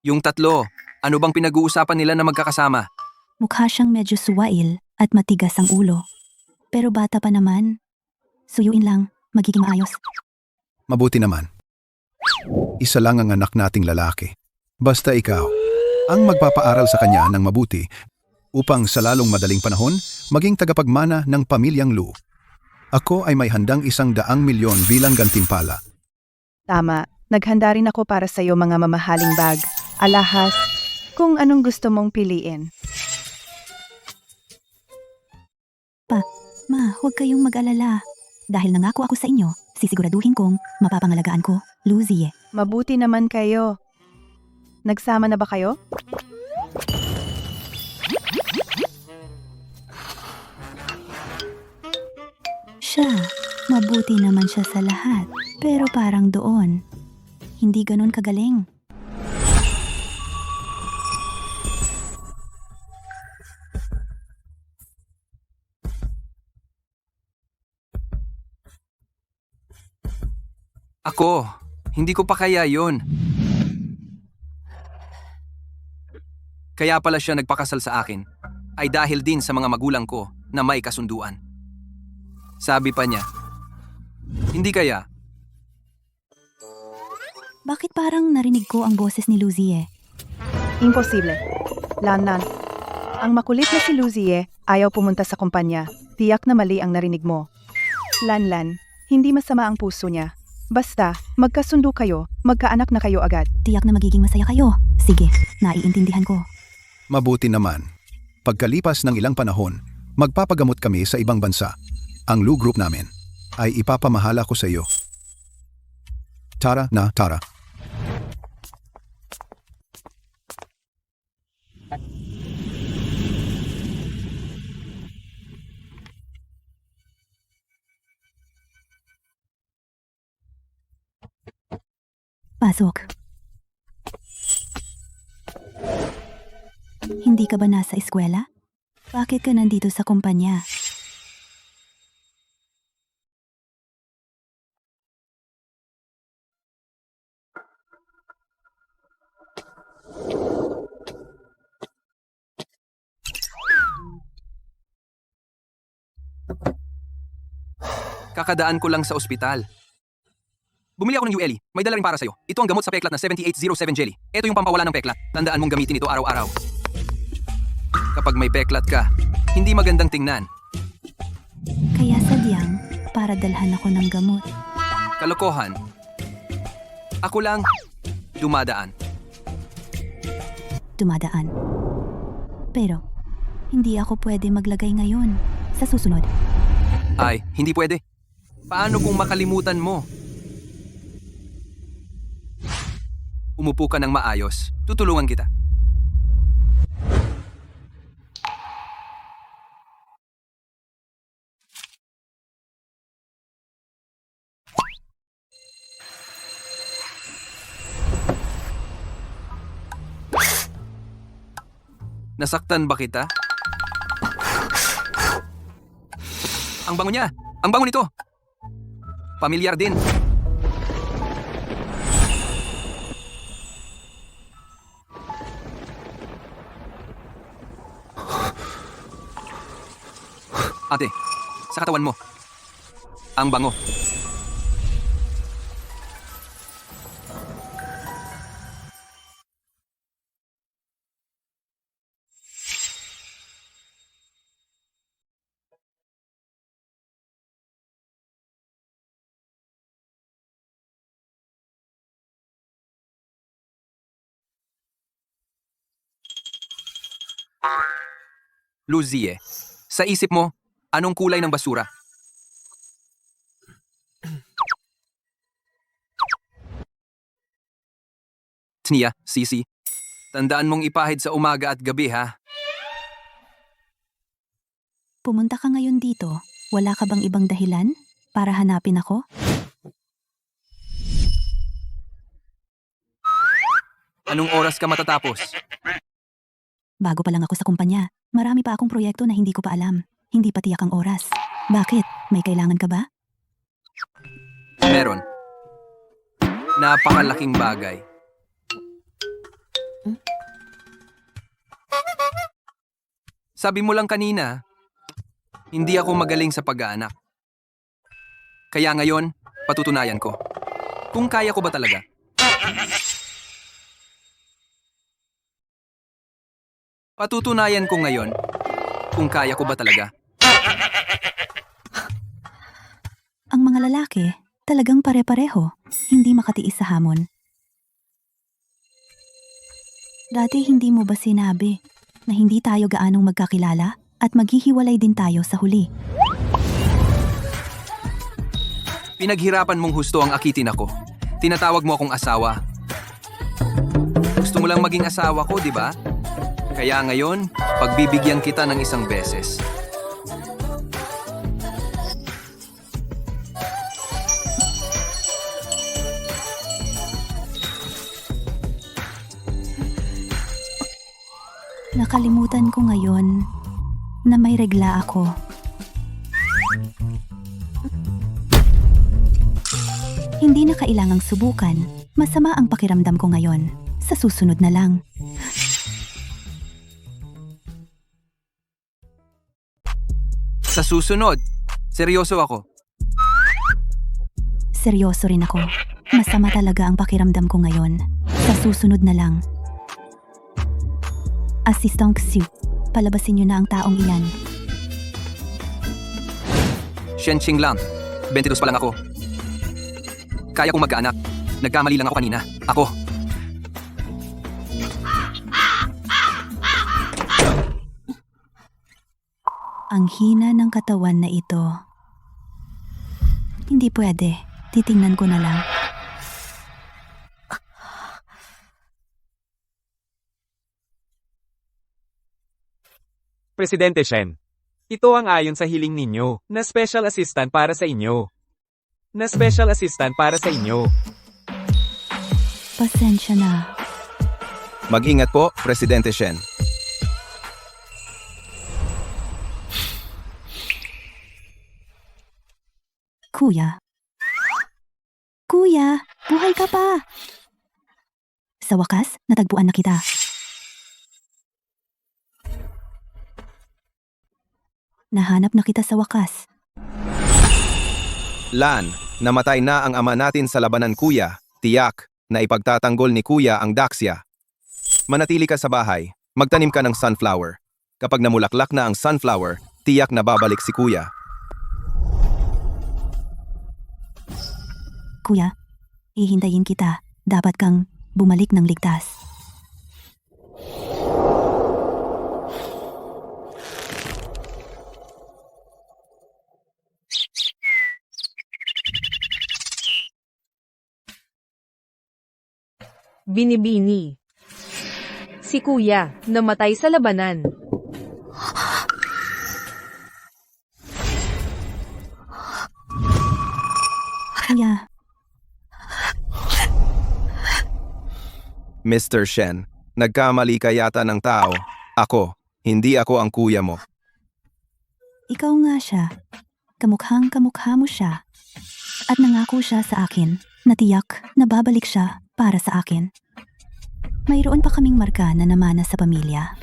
Yung tatlo, ano bang pinag-uusapan nila na magkakasama? Mukha siyang medyo suwail at matigas ang ulo. Pero bata pa naman. Suyuin lang, magiging maayos. Mabuti naman. Isa lang ang anak nating lalaki. Basta ikaw, ang magpapaaral sa kanya ng mabuti upang sa lalong madaling panahon maging tagapagmana ng pamilyang Lu. Ako ay may handang 100 milyon bilang gantimpala. Tama, naghanda rin ako para sa'yo mga mamahaling bag. Alahas, kung anong gusto mong piliin. Ma, huwag kayong mag-alala. Dahil nangako ako sa inyo, sisiguraduhin kong mapapangalagaan ko, Luzie. Mabuti naman kayo. Nagsama na ba kayo? Siya, mabuti naman siya sa lahat. Pero parang doon, hindi ganun kagaling. Ako, hindi ko pa kaya yon. Kaya pala siya nagpakasal sa akin, ay dahil din sa mga magulang ko na may kasunduan. Sabi pa niya, hindi kaya, Bakit parang narinig ko ang boses ni Luzie? Imposible. Lanlan. Ang makulit na si Luzie ayaw pumunta sa kumpanya. Tiyak na mali ang narinig mo. Lanlan, hindi masama ang puso niya. Basta, magkasundo kayo, magkaanak na kayo agad. Tiyak na magiging masaya kayo. Sige, naiintindihan ko. Mabuti naman. Pagkalipas ng ilang panahon, magpapagamot kami sa ibang bansa. Ang Lu Group namin ay ipapamahala ko sa iyo. Tara na, Tara. Pasok. Hindi ka ba nasa eskwela? Bakit ka nandito sa kumpanya? kakadaan ko lang sa ospital. Bumili ako ng ULE. May dala rin para sa'yo. Ito ang gamot sa peklat na 7807 jelly. Ito yung pampawala ng peklat. Tandaan mong gamitin ito araw-araw. Kapag may peklat ka, hindi magandang tingnan. Kaya sadyang, para dalhan ako ng gamot. Kalokohan. Ako lang, dumadaan. Dumadaan. Pero, hindi ako pwede maglagay ngayon. Sa susunod. Ay, hindi pwede. Paano kung makalimutan mo? Umupo ka ng maayos. Tutulungan kita. Nasaktan ba kita? Ang bango niya! Ang bango nito! Pamilyar din. Ate, sa katawan mo. Ang bango. Luzie, sa isip mo, anong kulay ng basura? Tnia, Sisi, tandaan mong ipahid sa umaga at gabi ha. Pumunta ka ngayon dito. Wala ka bang ibang dahilan para hanapin ako? Anong oras ka matatapos? Bago pa lang ako sa kumpanya. Marami pa akong proyekto na hindi ko pa alam. Hindi pa tiyak ang oras. Bakit? May kailangan ka ba? Meron. Napakalaking bagay. Sabi mo lang kanina, hindi ako magaling sa pag-aanak. Kaya ngayon, patutunayan ko. Kung kaya ko ba talaga? Patutunayan ko ngayon kung kaya ko ba talaga. Ang mga lalaki, talagang pare-pareho. Hindi makatiis sa hamon. Dati hindi mo ba sinabi na hindi tayo gaanong magkakilala at maghihiwalay din tayo sa huli? Pinaghirapan mong husto ang akitin ako. Tinatawag mo akong asawa. Gusto mo lang maging asawa ko, di ba? Kaya ngayon, pagbibigyan kita ng isang beses. Nakalimutan ko ngayon na may regla ako. Hindi na kailangang subukan. Masama ang pakiramdam ko ngayon. Sa susunod na lang. Sa susunod, seryoso ako. Seryoso rin ako. Masama talaga ang pakiramdam ko ngayon. Sa susunod na lang. Assistant Xiu, palabasin niyo na ang taong iyan. Shen Qing lang. 22 pa lang ako. Kaya kong mag-anak. Nagkamali lang ako kanina. Ako. Ang hina ng katawan na ito. Hindi pwede. Titingnan ko na lang. Presidente Shen, ito ang ayon sa hiling ninyo, na special assistant para sa inyo. Na special assistant para sa inyo. Pasensya na. Mag-ingat po, Presidente Shen. Kuya. Kuya, buhay ka pa! Sa wakas, natagpuan na kita. Nahanap na kita sa wakas. Lan, namatay na ang ama natin sa labanan kuya. Tiyak na ipagtatanggol ni kuya ang Daxia. Manatili ka sa bahay. Magtanim ka ng sunflower. Kapag namulaklak na ang sunflower, tiyak na babalik si kuya. Kuya, ihintayin kita. Dapat kang bumalik ng ligtas. Binibini. Si Kuya, namatay sa labanan. Kuya, Mr. Shen, nagkamali ka yata ng tao. Ako, hindi ako ang kuya mo. ikaw nga siya. Kamukhang kamukha mo siya. At nangako siya sa akin na tiyak na babalik siya para sa akin. Mayroon pa kaming marka na namana sa pamilya.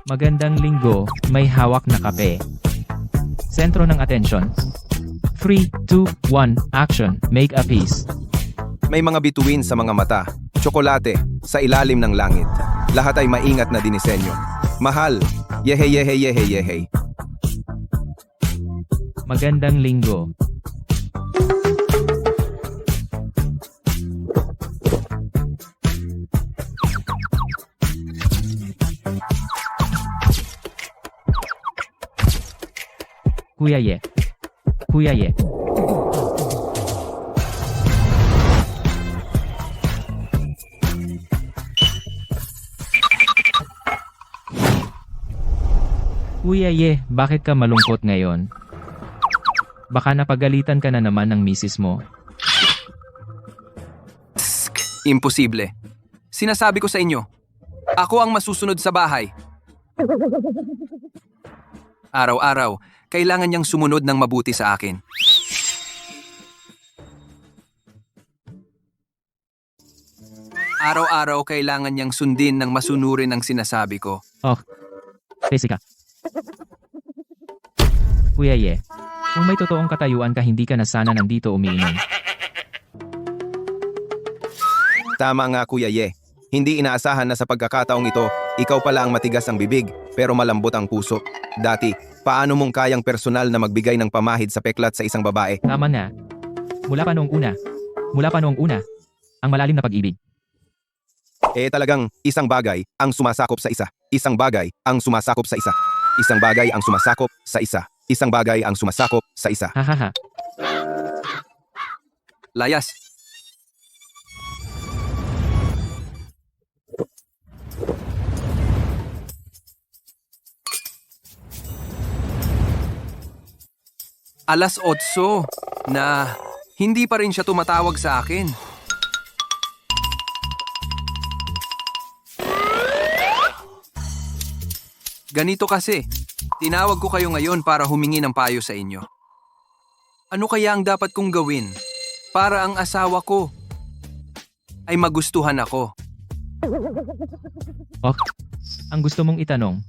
Magandang linggo, may hawak na kape. Sentro ng atensyon. 3, 2, 1, action, make a peace. May mga bituin sa mga mata, tsokolate, sa ilalim ng langit. Lahat ay maingat na dinisenyo. Mahal, yehe yehe yehe yehe. Magandang linggo. Kuya Ye. Kuya Ye. Kuya Ye, bakit ka malungkot ngayon? Baka napagalitan ka na naman ng misis mo. Imposible. Sinasabi ko sa inyo, ako ang masusunod sa bahay. Araw-araw, kailangan niyang sumunod ng mabuti sa akin. Araw-araw, kailangan niyang sundin ng masunurin ang sinasabi ko. Oh, busy ka. Kuya Ye, kung may totoong katayuan ka hindi ka na sana nandito umiinom. Tama nga Kuya Ye. Hindi inaasahan na sa pagkakataong ito, ikaw pala ang matigas ang bibig, pero malambot ang puso. Dati, paano mong kayang personal na magbigay ng pamahid sa peklat sa isang babae? Tama nga. Mula pa noong una, ang malalim na pag-ibig. Talagang isang bagay ang sumasakop sa isa. Isang bagay ang sumasakop sa isa. Isang bagay ang sumasakop sa isa. Isang bagay ang sumasakop sa isa. Hahaha. Layas. Alas 8 na hindi pa rin siya tumatawag sa akin. Ganito kasi, tinawag ko kayo ngayon para humingi ng payo sa inyo. Ano kaya ang dapat kong gawin para ang asawa ko ay magustuhan ako? Oh, ang gusto mong itanong.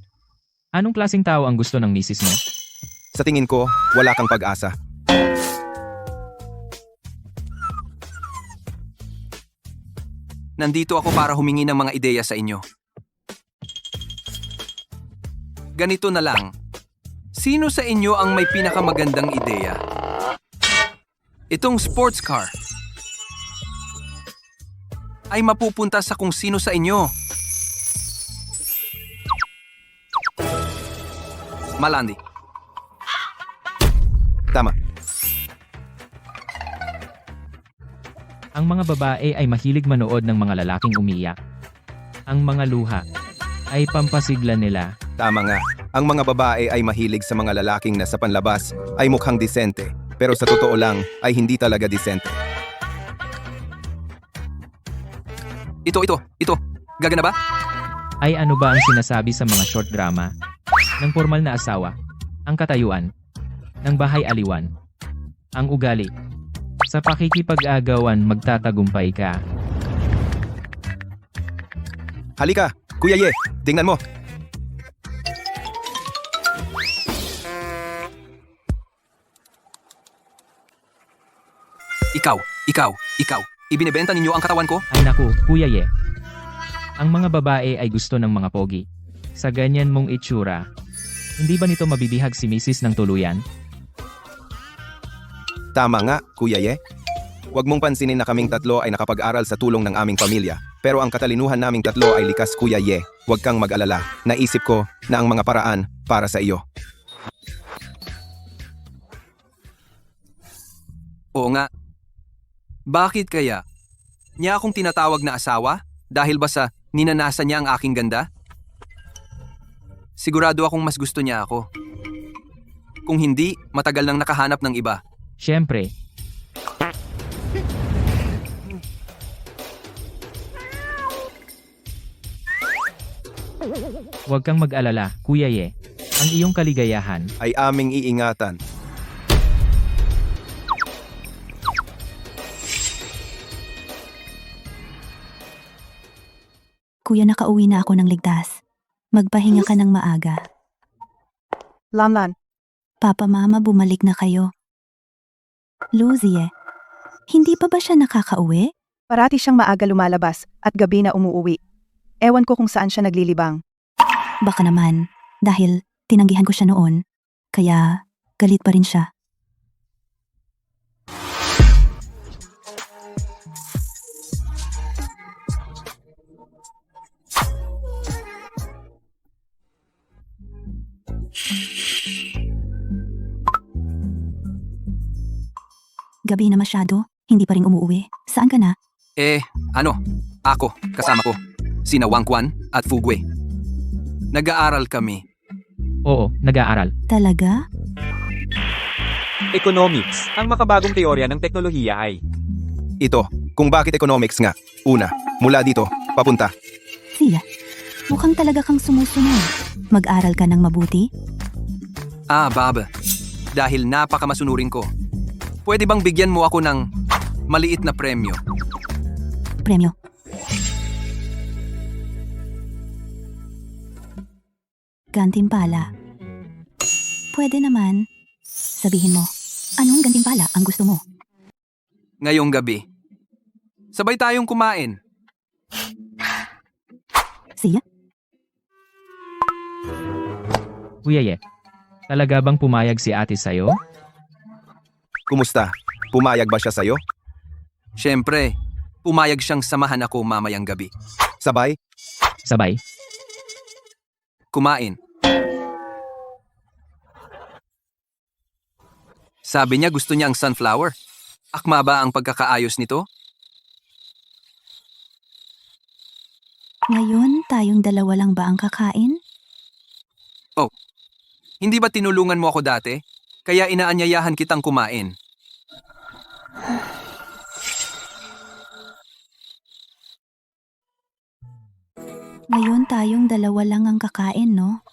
Anong klaseng tao ang gusto ng misis mo? Sa tingin ko, wala kang pag-asa. Nandito ako para humingi ng mga ideya sa inyo. Ganito na lang. Sino sa inyo ang may pinakamagandang ideya? Itong sports car ay mapupunta sa kung sino sa inyo. Malandi. Tama. Ang mga babae ay mahilig manood ng mga lalaking umiyak. Ang mga luha ay pampasigla nila. Tama nga. Ang mga babae ay mahilig sa mga lalaking na sa panlabas ay mukhang disente, pero sa totoo lang ay hindi talaga disente. Ito. Gagana ba? Ay ano ba ang sinasabi sa mga short drama? Ng formal na asawa, ang katayuan, ng bahay aliwan, ang ugali. Sa pakikipag-agawan magtatagumpay ka. Halika, Kuya Ye, tingnan mo. Ikaw. Ibinebenta ninyo ang katawan ko? Ay naku, Kuya Ye. Ang mga babae ay gusto ng mga pogi. Sa ganyan mong itsura, hindi ba nito mabibihag si misis ng tuluyan? Tama nga, Kuya Ye. Huwag mong pansinin na kaming tatlo ay nakapag-aral sa tulong ng aming pamilya, pero ang katalinuhan naming tatlo ay likas, Kuya Ye. Huwag kang mag-alala. Naisip ko na ang mga paraan para sa iyo. Oo nga. Bakit kaya? Niya akong tinatawag na asawa? Dahil ba sa ninanasa niya ang aking ganda? Sigurado akong mas gusto niya ako. Kung hindi, matagal nang nakahanap ng iba. Siyempre. Huwag kang mag-alala, Kuya Ye. Ang iyong kaligayahan Ay aming iingatan. Kuya, nakauwi na ako ng ligtas. Magpahinga ka ng maaga. Lamlan, Papa, Mama, bumalik na kayo. Luzie, hindi pa ba siya nakakauwi? parati siyang maaga lumalabas at gabi na umuuwi. Ewan ko kung saan siya naglilibang. Baka naman, dahil tinanggihan ko siya noon, kaya galit pa rin siya. Gabi na masyado, hindi pa rin umuwi. Saan ka na? Ako, kasama ko. Sina Wang Quan at Fugwe. Nag-aaral kami. Oo, nag-aaral. Talaga? Economics, ang makabagong teorya ng teknolohiya ay Ito, kung bakit economics nga. Una, mula dito, papunta. Siya, mukhang talaga kang sumusunod. Mag-aral ka ng mabuti? Bob. Dahil napakamasunurin ko. Pwede bang bigyan mo ako ng maliit na premyo? Premyo. Gantimpala. Pwede naman. Sabihin mo, anong gantimpala ang gusto mo? Ngayong gabi. Sabay tayong kumain. Siya? Kuya talaga bang pumayag si ate sa'yo? Kumusta? Pumayag ba siya sa'yo? Siyempre, pumayag siyang samahan ako mamayang gabi. Sabay? Sabay? Kumain. Sabi niya gusto niya ang sunflower. Akma ba ang pagkakaayos nito? Ngayon, tayong dalawa lang ba ang kakain? Hindi ba tinulungan mo ako dati? Kaya inaanyayahan kitang kumain. Ngayon, tayong dalawa lang ang kakain, no?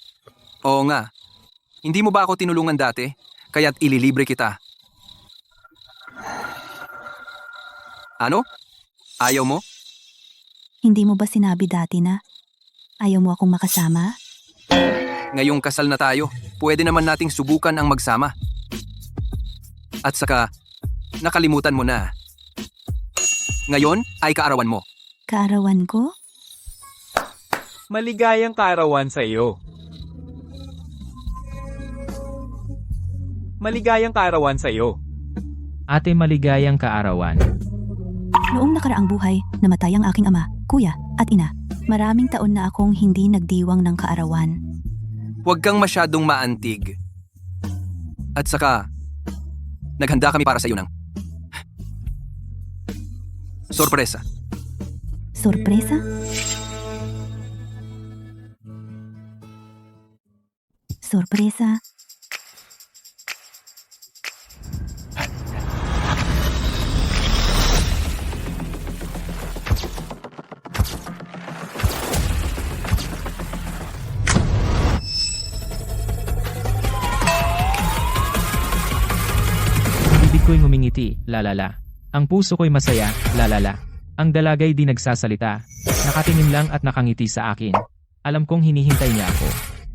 Oo nga. Hindi mo ba ako tinulungan dati? Kaya't ililibre kita. Ano? Ayaw mo? Hindi mo ba sinabi dati na ayaw mo akong makasama? Ngayong kasal na tayo, pwede naman nating subukan ang magsama. At saka, nakalimutan mo na. Ngayon ay kaarawan mo. Kaarawan ko? maligayang kaarawan sa iyo. Maligayang kaarawan sa iyo. Ate, maligayang kaarawan. Noong nakaraang buhay, namatay ang aking ama, kuya, at ina. Maraming taon na akong hindi nagdiwang ng kaarawan. Huwag kang masyadong maantig. At saka, naghanda kami para sa iyo ng sorpresa. Sorpresa? Sorpresa? Bibig ko'y ngumingiti, lalala. Ang puso ko'y masaya, lalala. Ang dalagay di nagsasalita. Nakatingin lang at nakangiti sa akin. Alam kong hinihintay niya ako.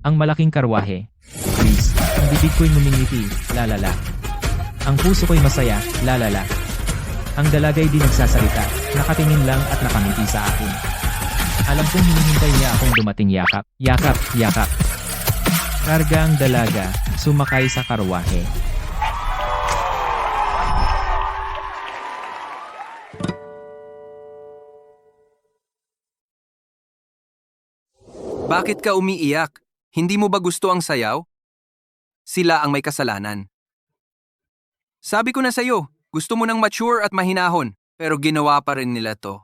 Ang malaking karwahe. Please, ang bibig ko'y ngumingiti, lalala. Ang puso ko'y masaya, lalala. Ang dalagay di nagsasalita. Nakatingin lang at nakangiti sa akin. Alam kong hinihintay niya akong dumating yakap. Yakap, yakap. Karga ang dalaga, sumakay sa karwahe. Bakit ka umiiyak? Hindi mo ba gusto ang sayaw? Sila ang may kasalanan. Sabi ko na sa'yo, gusto mo ng mature at mahinahon, pero ginawa pa rin nila to.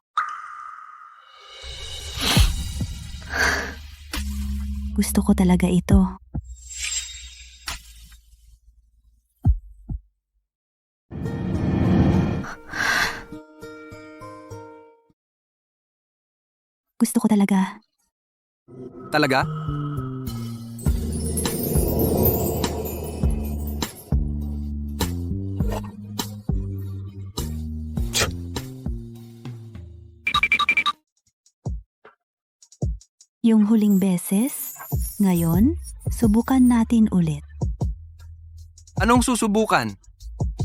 Gusto ko talaga ito. Gusto ko talaga. Talaga? Yung huling beses, ngayon, subukan natin ulit. Anong susubukan?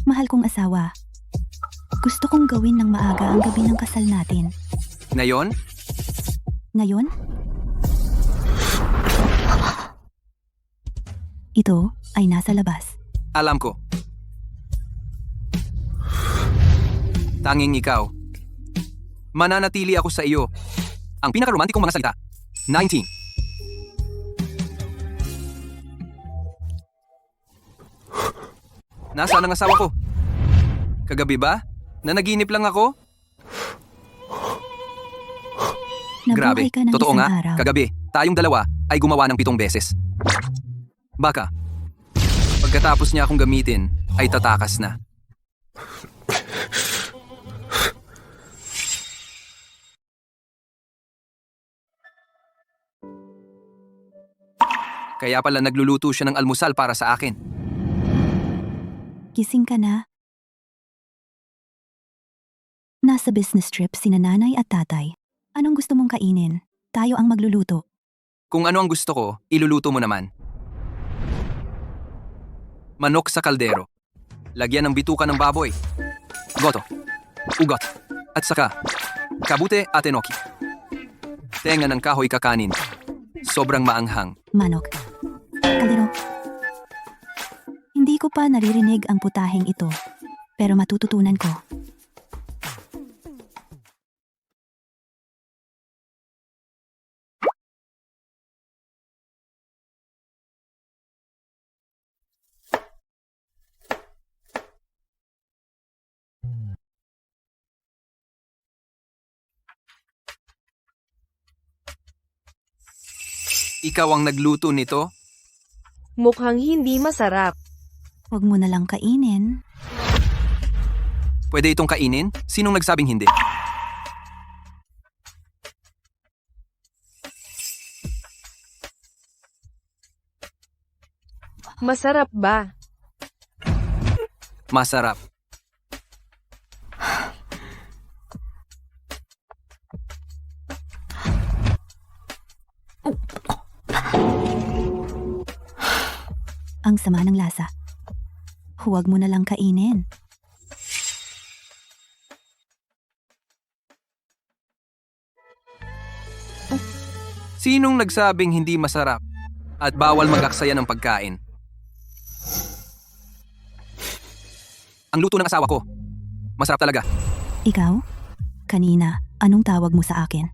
Mahal kong asawa, gusto kong gawin ng maaga ang gabi ng kasal natin. Ngayon? Ngayon? Ito ay nasa labas. Alam ko. Tanging ikaw. Mananatili ako sa iyo. Ang pinakaromantikong mga salita. 19. Nasaan ang asawa ko? Kagabi ba? Nanaginip lang ako? Grabe, Nabuhay ka ng totoo isang nga, araw. kagabi, tayong dalawa ay gumawa ng 7 beses. Baka, pagkatapos niya akong gamitin, ay tatakas na. Kaya pala nagluluto siya ng almusal para sa akin. Gising ka na. Nasa business trip sina nanay at tatay. Anong gusto mong kainin? Tayo ang magluluto. Kung ano ang gusto ko, iluluto mo naman. Manok sa kaldero. Lagyan ng bituka ng baboy. Goto. Ugot. At saka, kabute at enoki. Tenga ng kahoy kakanin. Sobrang maanghang. Manok. Kaldero. Hindi ko pa naririnig ang putaheng ito, pero matututunan ko. Ikaw ang nagluto nito? Mukhang hindi masarap. Huwag mo na lang kainin. Pwede itong kainin? Sinong nagsabing hindi? Masarap ba? Masarap. Ang sama ng lasa. Huwag mo na lang kainin. Sinong nagsabing hindi masarap? At bawal mag-aksaya ng pagkain? Ang luto ng asawa ko. Masarap talaga. Ikaw? Kanina, anong tawag mo sa akin?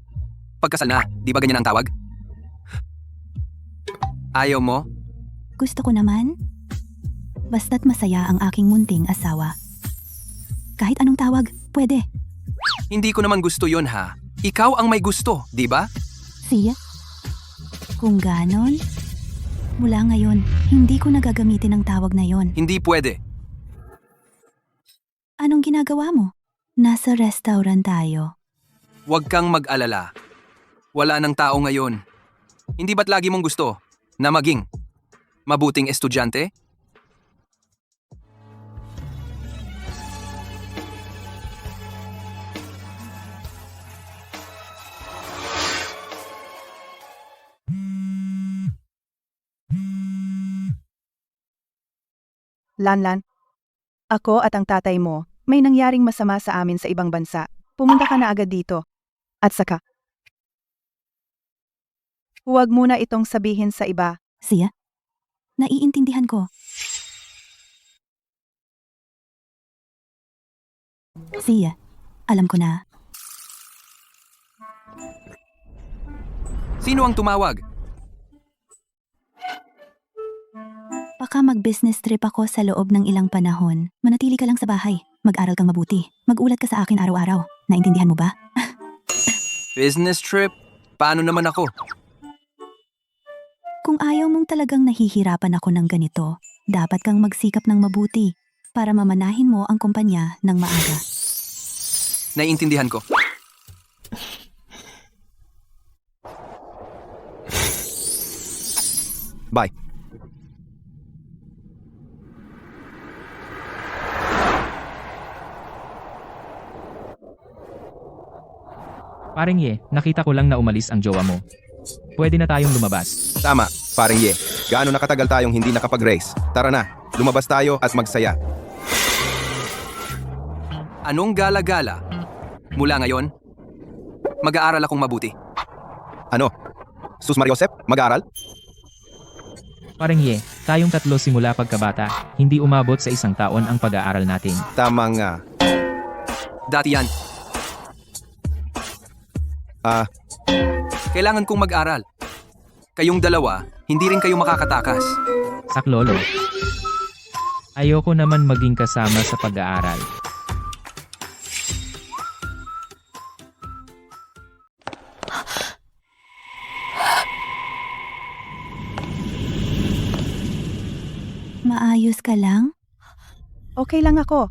Pagkasal na, di ba ganyan ang tawag? Ayaw mo? Gusto ko naman. Basta't masaya ang aking munting asawa. Kahit anong tawag, pwede. Hindi ko naman gusto yon ha. Ikaw ang may gusto, di ba? Siya? Kung ganon, mula ngayon, hindi ko nagagamitin ang tawag na yon. Hindi pwede. Anong ginagawa mo? Nasa restaurant tayo. Huwag kang mag-alala. Wala nang tao ngayon. Hindi ba't lagi mong gusto na maging mabuting estudyante? Lanlan, ako at ang tatay mo, may nangyaring masama sa amin sa ibang bansa. Pumunta ka na agad dito. At saka, huwag mo na itong sabihin sa iba. Siya? Naiintindihan ko. Siya, alam ko na. Sino ang tumawag? Baka mag-business trip ako sa loob ng ilang panahon. Manatili ka lang sa bahay. Mag-aral kang mabuti. Mag-ulat ka sa akin araw-araw. Naintindihan mo ba? Business trip? Paano naman ako? Kung ayaw mong talagang nahihirapan ako ng ganito, dapat kang magsikap ng mabuti para mamanahin mo ang kumpanya ng maaga. Naiintindihan ko. Bye. Paring Ye, nakita ko lang na umalis ang jowa mo. Pwede na tayong lumabas. Tama, paring Ye. Gaano nakatagal tayong hindi nakapag-race? Tara na, lumabas tayo at magsaya. Anong gala-gala? Mula ngayon, mag-aaral akong mabuti. Ano? Sus Mariosep, mag-aaral? Paring Ye, tayong tatlo simula pagkabata, hindi umabot sa 1 taon ang pag-aaral natin. Tama nga. Dati yan. Ah, Kailangan kong mag-aral. Kayong dalawa, hindi rin kayo makakatakas. Saklolo. Ayoko naman maging kasama sa pag-aaral. Ayos ka lang? Okay lang ako.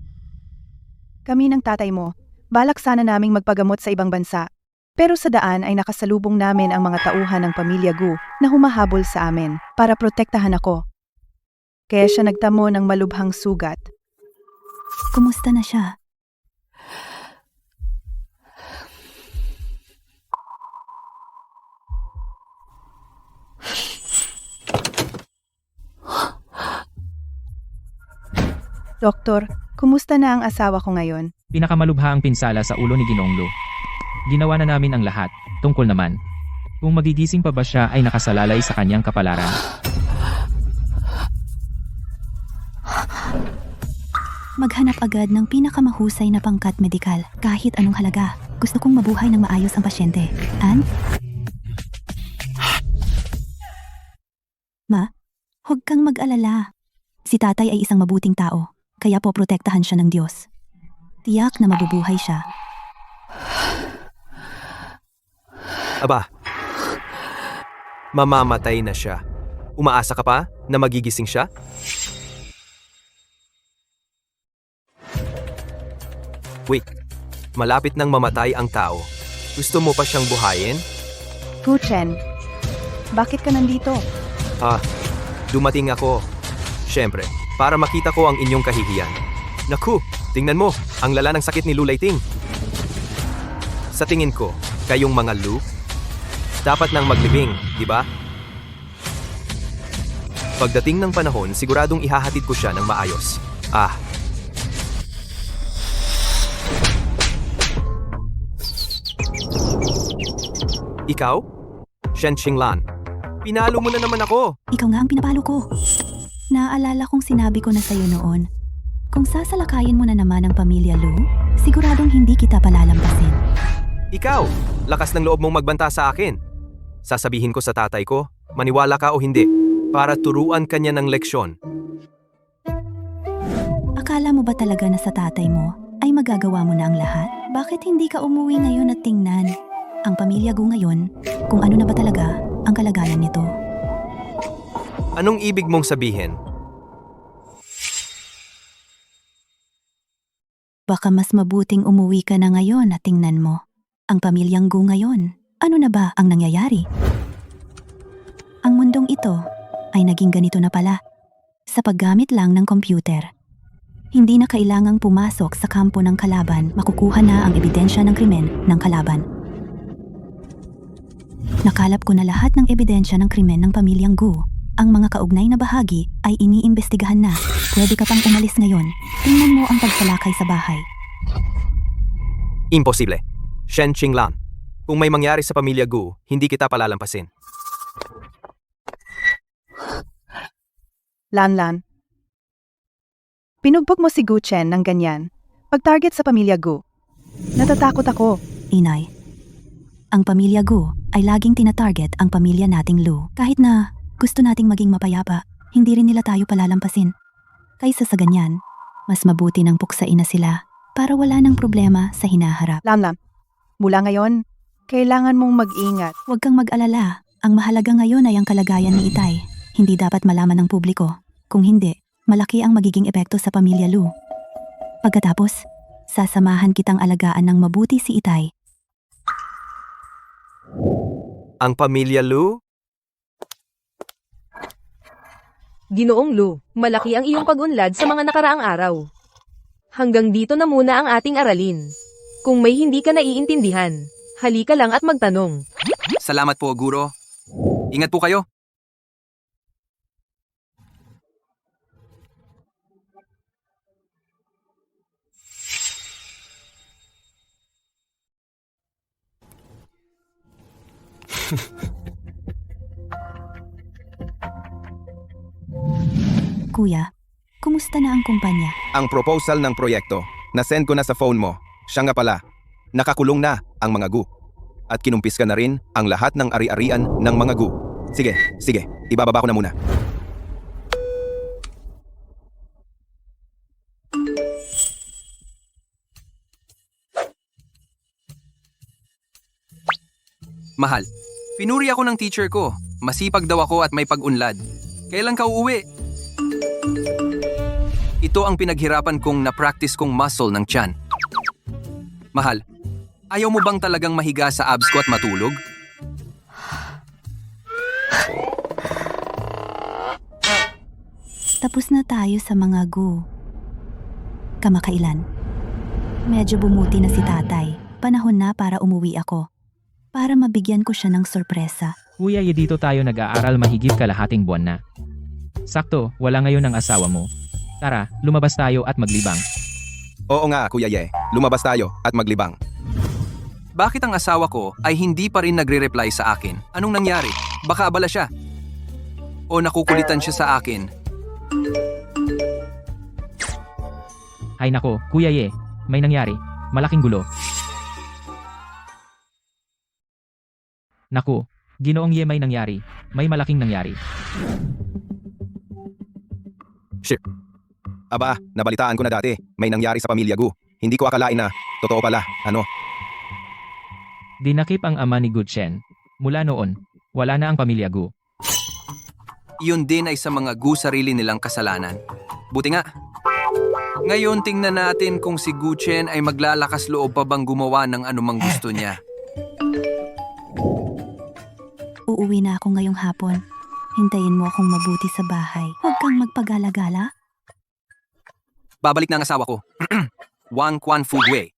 Kami ng tatay mo. Balak sana naming magpagamot sa ibang bansa. Pero sa daan ay nakasalubong namin ang mga tauhan ng pamilya Gu na humahabol sa amin para protektahan ako. Kaya siya nagtamo ng malubhang sugat. Kumusta na siya? Doktor, kumusta na ang asawa ko ngayon? Pinakamalubha ang pinsala sa ulo ni Ginoong Lu. Ginawa na namin ang lahat, tungkol naman. Kung magigising pa ba siya ay nakasalalay sa kanyang kapalaran. Maghanap agad ng pinakamahusay na pangkat medikal, kahit anong halaga. Gusto kong mabuhay ng maayos ang pasyente. Ann? Ma, huwag kang mag-alala. Si tatay ay isang mabuting tao, kaya po protektahan siya ng Diyos. Tiyak na mabubuhay siya. Aba, mamamatay na siya. Umaasa ka pa na magigising siya? Wait, malapit nang mamatay ang tao. Gusto mo pa siyang buhayin? Gu Chen, bakit ka nandito? Dumating ako. Siyempre, para makita ko ang inyong kahihiyan. Naku, tingnan mo, ang lala ng sakit ni Lu Laiting. Sa tingin ko, kayong mga Lu, dapat nang maglibing, di ba? Pagdating ng panahon, siguradong ihahatid ko siya ng maayos. Ikaw? Shen Qinglan. Pinalo mo na naman ako. Ikaw nga ang pinapalo ko. Naaalala kong sinabi ko na sa'yo noon, kung sasalakayin mo na naman ang pamilya Lu, siguradong hindi kita palalampasin. Ikaw, lakas ng loob mong magbanta sa akin. Sasabihin ko sa tatay ko, maniwala ka o hindi, para turuan kanya ng leksyon. Akala mo ba talaga na sa tatay mo ay magagawa mo na ang lahat? Bakit hindi ka umuwi ngayon at tingnan ang pamilya Gu ngayon kung ano na ba talaga ang kalagayan nito? Anong ibig mong sabihin? Baka mas mabuting umuwi ka na ngayon at tingnan mo ang pamilyang Gu ngayon. Ano na ba ang nangyayari? Ang mundong ito ay naging ganito na pala sa paggamit lang ng computer. Hindi na kailangang pumasok sa kampo ng kalaban, makukuha na ang ebidensya ng krimen ng kalaban. Nakalap ko na lahat ng ebidensya ng krimen ng pamilyang Gu. Ang mga kaugnay na bahagi ay iniimbestigahan na. Pwede ka pang umalis ngayon. Tingnan mo ang pagsalakay sa bahay. Imposible. Shen Qinglan. Kung may mangyari sa pamilya Gu, hindi kita palalampasin. Lan. Pinugbog mo si Gu Chen ng ganyan. Pag-target sa pamilya Gu. Natatakot ako. Inay, ang pamilya Gu ay laging tinatarget ang pamilya nating Lu. Kahit na gusto nating maging mapayapa, hindi rin nila tayo palalampasin. Kaysa sa ganyan, mas mabuti nang puksain na sila para wala ng problema sa hinaharap. Lan. Mula ngayon, kailangan mong mag-ingat. Huwag kang mag-alala. Ang mahalaga ngayon ay ang kalagayan ni Itay. Hindi dapat malaman ng publiko. Kung hindi, malaki ang magiging epekto sa pamilya Lu. Pagkatapos, sasamahan kitang alagaan ng mabuti si Itay. Ang pamilya Lu? Ginoong Lu, malaki ang iyong pag-unlad sa mga nakaraang araw. Hanggang dito na muna ang ating aralin. Kung may hindi ka naiintindihan, halika lang at magtanong. Salamat po, Guro. Ingat po kayo. Kuya, kumusta na ang kumpanya? Ang proposal ng proyekto, nasend ko na sa phone mo. Siya nga pala, nakakulong na ang mga Gu. At kinumpis ka na rin ang lahat ng ari-arian ng mga Gu. Sige, ibababa ko na muna. Mahal, pinuri ako ng teacher ko. Masipag daw ako at may pag-unlad. Kailan ka uuwi? Ito ang pinaghirapan kong na-practice kong muscle ng tiyan. Mahal, ayaw mo bang talagang mahiga sa abs ko at matulog? Tapos na tayo sa mga kamakailan. Medyo bumuti na si tatay. Panahon na para umuwi ako. Para mabigyan ko siya ng sorpresa. Kuya Ye, dito tayo nag-aaral mahigit kalahating buwan na. Sakto, wala ngayon ang asawa mo. Tara, lumabas tayo at maglibang. Oo nga, Kuya Ye. Lumabas tayo at maglibang. Bakit ang asawa ko ay hindi pa rin nagre-reply sa akin? Anong nangyari? Baka abala siya. O nakukulitan siya sa akin. Ay nako, Kuya Ye, may nangyari. Malaking gulo. Naku, Ginoong Ye, may nangyari. May malaking nangyari. Aba, nabalitaan ko na dati. May nangyari sa pamilya Gu. Hindi ko akalain na. Totoo pala. Ano? Dinakip ang ama ni Gu Chen. Mula noon, wala na ang pamilya Gu. Iyon din ay sa mga sarili nilang kasalanan. Buti nga. Ngayon tingnan natin kung si Gu Chen ay maglalakas loob pa bang gumawa ng anumang gusto niya. Uuwi na ako ngayong hapon. Hintayin mo akong mabuti sa bahay. Huwag kang magpagala-gala. Babalik na ang asawa ko. Wang Quan Fu Wei.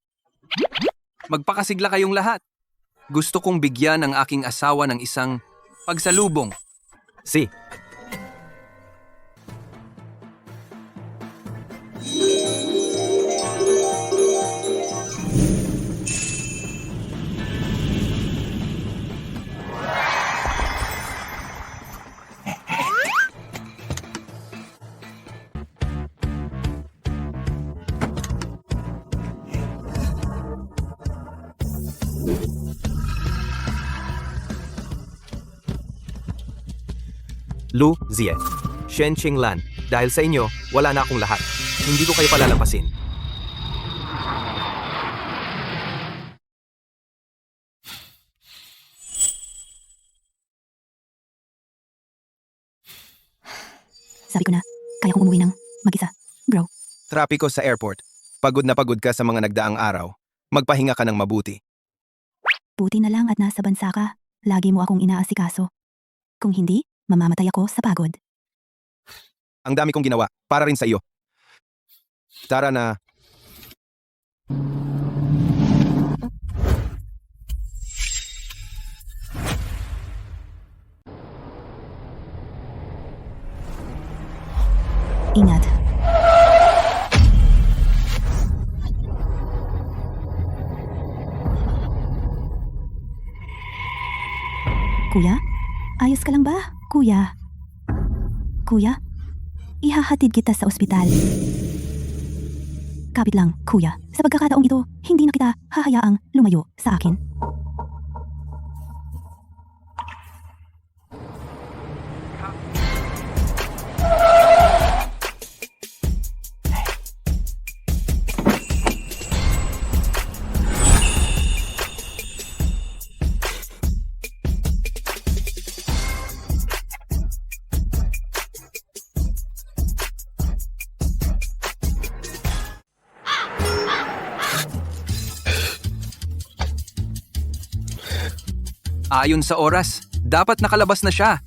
Magpakasigla kayong lahat. Gusto kong bigyan ang aking asawa ng isang pagsalubong. Si. Lu Zie, Shen Qinglan, dahil sa inyo, wala na akong lahat. Hindi ko kayo palalampasin. Sabi ko na, kaya kong umuwi ng mag-isa. Bro, Trapiko sa airport. Pagod na pagod ka sa mga nagdaang araw. Magpahinga ka ng mabuti. buti na lang at nasa bansa ka. Lagi mo akong inaasikaso. Kung hindi, mamamatay ako sa pagod. Ang dami kong ginawa, para rin sa iyo. Tara na. Ingat. Kuya? Ayos ka lang ba? Kuya? Kuya? Ihahatid kita sa ospital. Kapit lang, kuya. Sa pagkakataong ito, hindi na kita hahayaang lumayo sa akin. Ayon sa oras, dapat nakalabas na siya.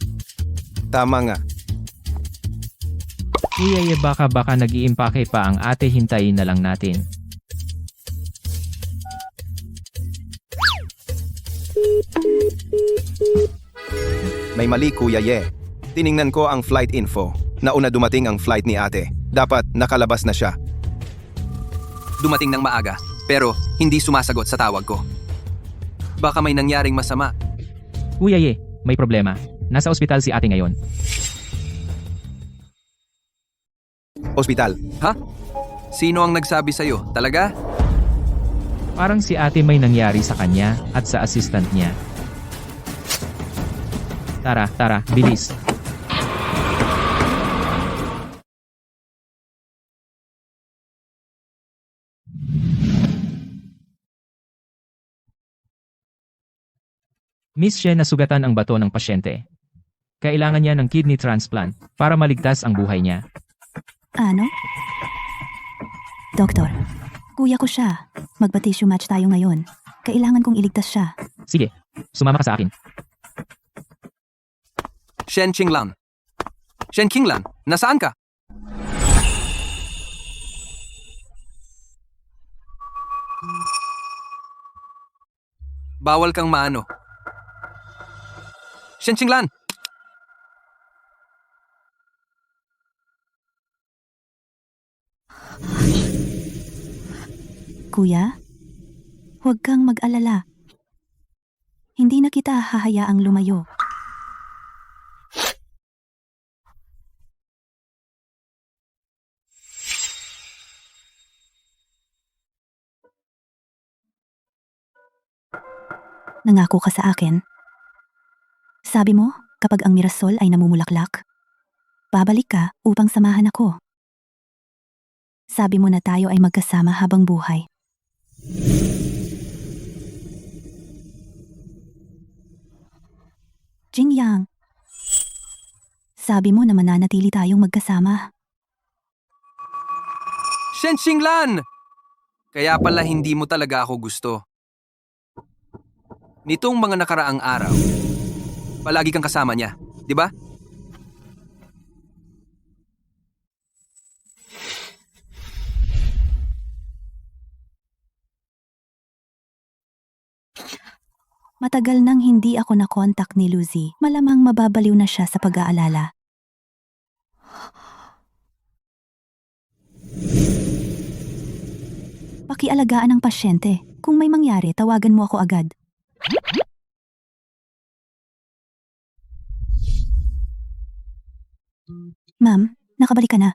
Tama nga. Kuya Ye, baka nag-iimpake pa ang ate, hintayin na lang natin. May mali, Kuya Ye. Tiningnan ko ang flight info. Nauna dumating ang flight ni ate. Dapat nakalabas na siya. Dumating ng maaga, pero hindi sumasagot sa tawag ko. Baka may nangyaring masama. Kuya Ye, may problema. Nasa ospital si ate ngayon. Ospital. Ha? Sino ang nagsabi sa'yo? Talaga? Parang si ate may nangyari sa kanya at sa assistant niya. Tara, bilis. Miss Shen, nasugatan ang bato ng pasyente. Kailangan niya ng kidney transplant para maligtas ang buhay niya. Ano? Doktor, kuya ko siya. Magba-tissue match tayo ngayon. Kailangan kong iligtas siya. Sige, sumama ka sa akin. Shen Qinglan. Shen Qinglan, nasaan ka? Bawal kang maano. Shen Qinglan! Kuya, huwag kang mag-alala. Hindi na kita hahayaang lumayo. Nangako ka sa akin. Sabi mo, kapag ang Mirasol ay namumulaklak, babalik ka upang samahan ako. Sabi mo na tayo ay magkasama habang buhay. Jingyang, sabi mo na mananatili tayong magkasama. Shen Qinglan! Kaya pala hindi mo talaga ako gusto. Nitong mga nakaraang araw, palagi kang kasama niya, di ba? Matagal nang hindi ako na-contact ni Lucy. Malamang mababaliw na siya sa pag-aalala. Pakialagaan ang pasyente. Kung may mangyari, tawagan mo ako agad. Ma'am, nakabalik ka na.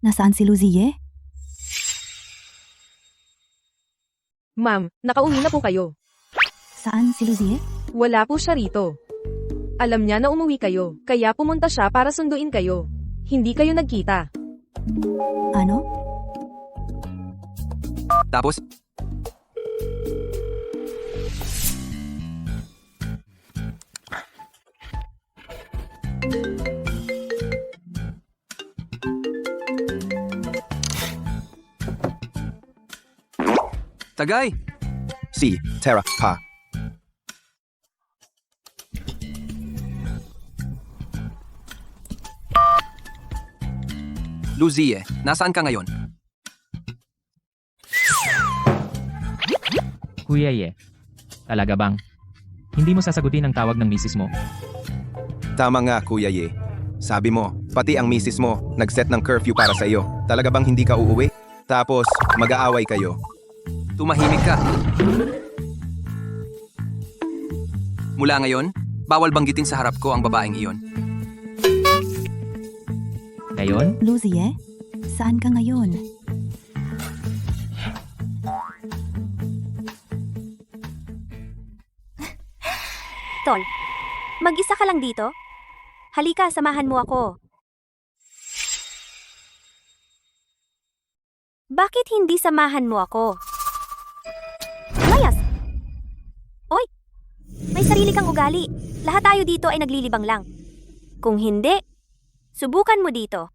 Nasaan si Luzie? Ma'am, nakauwi na po kayo. Saan si Luzie? Wala po siya rito. Alam niya na umuwi kayo, kaya pumunta siya para sunduin kayo. Hindi kayo nagkita. Ano? Tapos, Tagay! Si, Tara, Pa. Luzie, nasaan ka ngayon? Kuya Ye, talaga bang? Hindi mo sasagutin ang tawag ng misis mo? Tama nga, Kuya Ye. Sabi mo, pati ang misis mo, nag-set ng curfew para sa iyo. Talaga bang hindi ka uuwi? Tapos, mag-aaway kayo. Tumahimik ka. Mula ngayon, bawal banggitin sa harap ko ang babaeng iyon. Ngayon? Luzie? Saan ka ngayon? Tol, mag-isa ka lang dito? Halika, samahan mo ako. Bakit hindi samahan mo ako? Layas! Oy! May sarili kang ugali. Lahat tayo dito ay naglilibang lang. Kung hindi, subukan mo dito.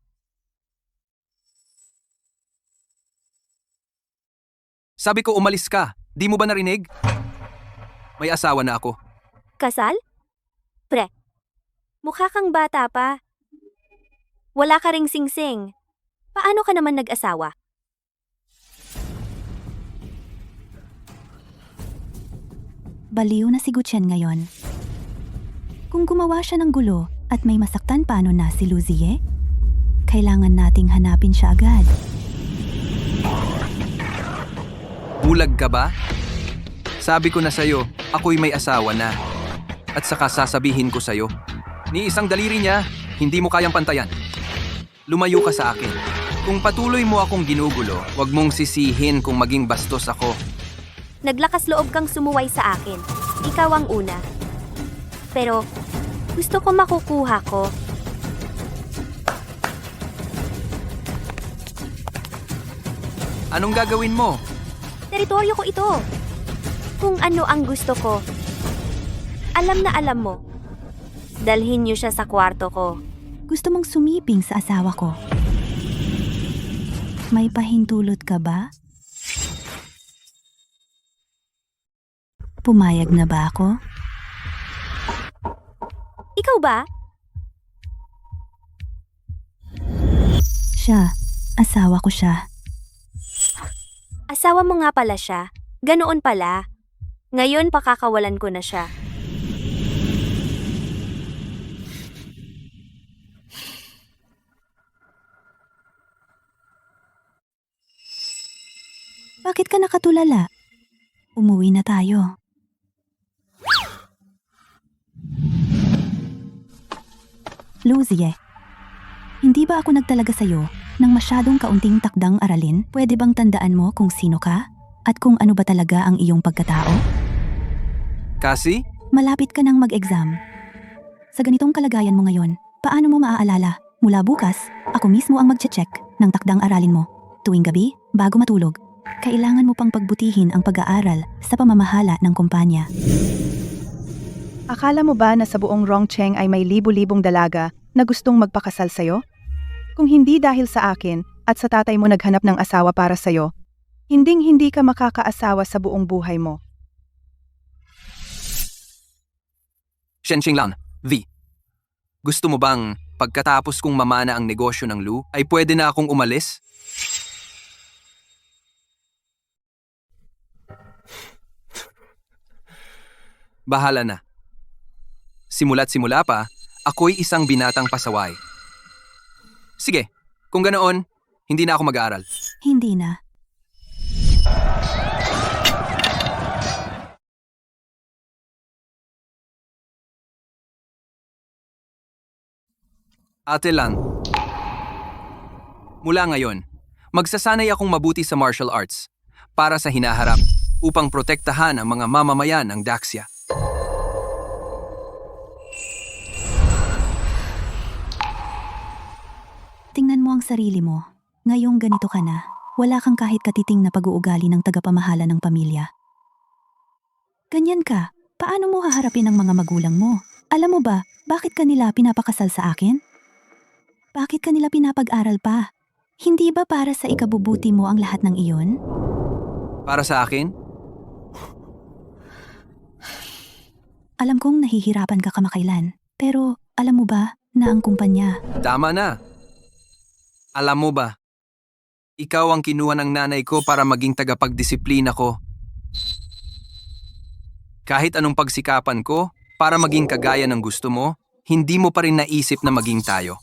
Sabi ko umalis ka. Di mo ba narinig? May asawa na ako. Kasal? Pre, mukha kang bata pa. Wala ka ring singsing. Paano ka naman nag-asawa? Baliw na si Guchen ngayon. Kung gumawa siya ng gulo at may masaktan paano na si Luzie, kailangan nating hanapin siya agad. Bulag ka ba? Sabi ko na sa'yo, ako'y may asawa na. At saka sasabihin ko sa'yo, ni isang daliri niya, hindi mo kayang pantayan. Lumayo ka sa akin. Kung patuloy mo akong ginugulo, wag mong sisihin kung maging bastos ako. Naglakas loob kang sumuway sa akin. Ikaw ang una. Pero, gusto ko makukuha ko. Anong gagawin mo? Teritoryo ko ito. Kung ano ang gusto ko. Alam na alam mo. Dalhin niyo siya sa kwarto ko. Gusto mong sumiping sa asawa ko. May pahintulot ka ba? Pumayag na ba ako? Ikaw ba? Siya. Asawa ko siya. Asawa mo nga pala siya. Ganoon pala. Ngayon pakakawalan ko na siya. Bakit ka nakatulala? Umuwi na tayo. Luzie, hindi ba ako nagtalaga sa'yo ng masyadong kaunting takdang aralin? Pwede bang tandaan mo kung sino ka? At kung ano ba talaga ang iyong pagkatao? Kasi? Malapit ka nang mag-exam. Sa ganitong kalagayan mo ngayon, paano mo maaalala? Mula bukas, ako mismo ang magche-check ng takdang aralin mo. Tuwing gabi, bago matulog, kailangan mo pang pagbutihin ang pag-aaral sa pamamahala ng kumpanya. Akala mo ba na sa buong Rongcheng ay may libu-libong dalaga na gustong magpakasal sa'yo? Kung hindi dahil sa akin at sa tatay mo naghanap ng asawa para sa'yo, hinding-hindi ka makakaasawa sa buong buhay mo. Shen Qinglan, V. Gusto mo bang pagkatapos kong mamana ang negosyo ng Lu, ay pwede na akong umalis? Bahala na. Simula't simula pa, ako'y isang binatang pasaway. Sige, kung ganoon, hindi na ako mag-aaral. Hindi na. Ate Lan, mula ngayon, magsasanay akong mabuti sa martial arts para sa hinaharap upang protektahan ang mga mamamayan ng Daxia. Tingnan mo ang sarili mo. Ngayong ganito ka na, wala kang kahit katiting na pag-uugali ng tagapamahala ng pamilya. Ganyan ka, paano mo haharapin ang mga magulang mo? Alam mo ba, bakit kanila pinapakasal sa akin? Bakit kanila pinapag-aral pa? Hindi ba para sa ikabubuti mo ang lahat ng iyon? Para sa akin? Alam kong nahihirapan ka kamakailan, pero alam mo ba na ang kumpanya? Tama na. Alam mo ba, ikaw ang kinuha ng nanay ko para maging tagapagdisiplina ko. Kahit anong pagsikapan ko para maging kagaya ng gusto mo, hindi mo pa rin naisip na maging tayo.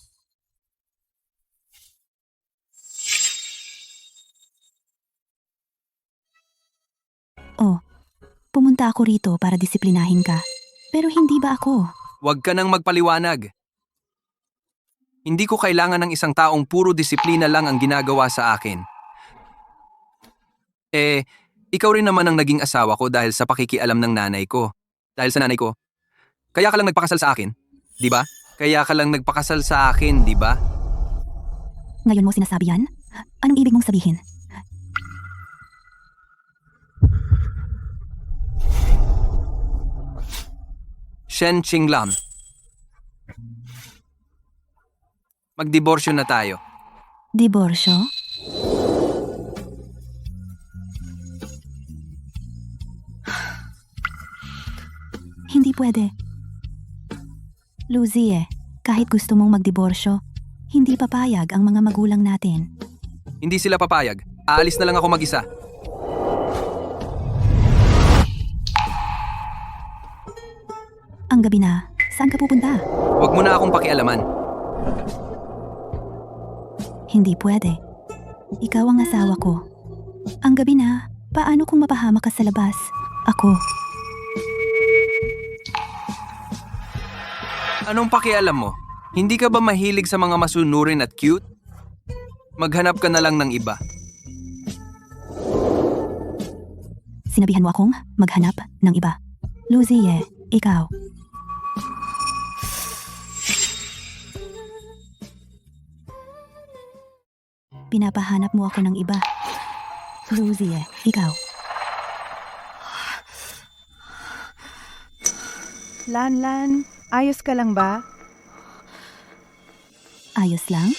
Oh, pumunta ako rito para disiplinahin ka. Pero hindi ba ako? Huwag ka nang magpaliwanag. Hindi ko kailangan ng isang taong puro disiplina lang ang ginagawa sa akin. Ikaw rin naman ang naging asawa ko dahil sa pakikialam ng nanay ko. Dahil sa nanay ko. Kaya ka lang nagpakasal sa akin, di ba? Kaya ka lang nagpakasal sa akin, di ba? Ngayon mo sinasabi yan? Anong ibig mong sabihin? Shen Qinglan. Magdiborsyo na tayo. Diborsyo? Hindi pwede. Luzie, kahit gusto mong magdiborsyo, hindi papayag ang mga magulang natin. Hindi sila papayag. Aalis na lang ako mag-isa. Ang gabi na, saan ka pupunta? Huwag mo na akong pakialaman. Hindi pwede. Ikaw ang asawa ko. Ang gabi na, paano kung mapahamak ka sa labas? Ako. Anong pakialam mo? Hindi ka ba mahilig sa mga masunurin at cute? Maghanap ka na lang ng iba. Sinabihan mo akong maghanap ng iba. Luzie, ikaw. Pinapahanap mo ako ng iba. Luzie, ikaw. Lan, ayos ka lang ba? Ayos lang?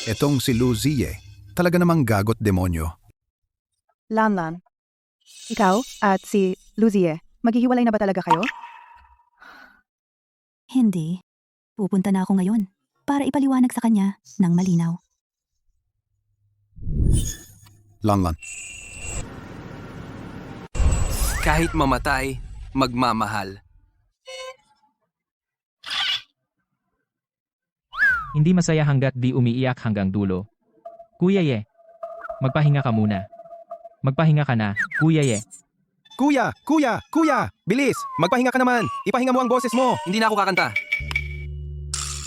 Etong si Luzie, Talaga namang gagot demonyo. Lanlan. Ikaw at si Luzie, maghihiwalay na ba talaga kayo? Hindi. Pupunta na ako ngayon para ipaliwanag sa kanya ng malinaw. Lanlan. Kahit mamatay, magmamahal. Hindi masaya hanggat di umiiyak hanggang dulo. Kuya Ye, magpahinga ka muna. Magpahinga ka na, Kuya Ye. Kuya! Kuya! Kuya! Bilis! Magpahinga ka naman! Ipahinga mo ang boses mo! Hindi na ako kakanta.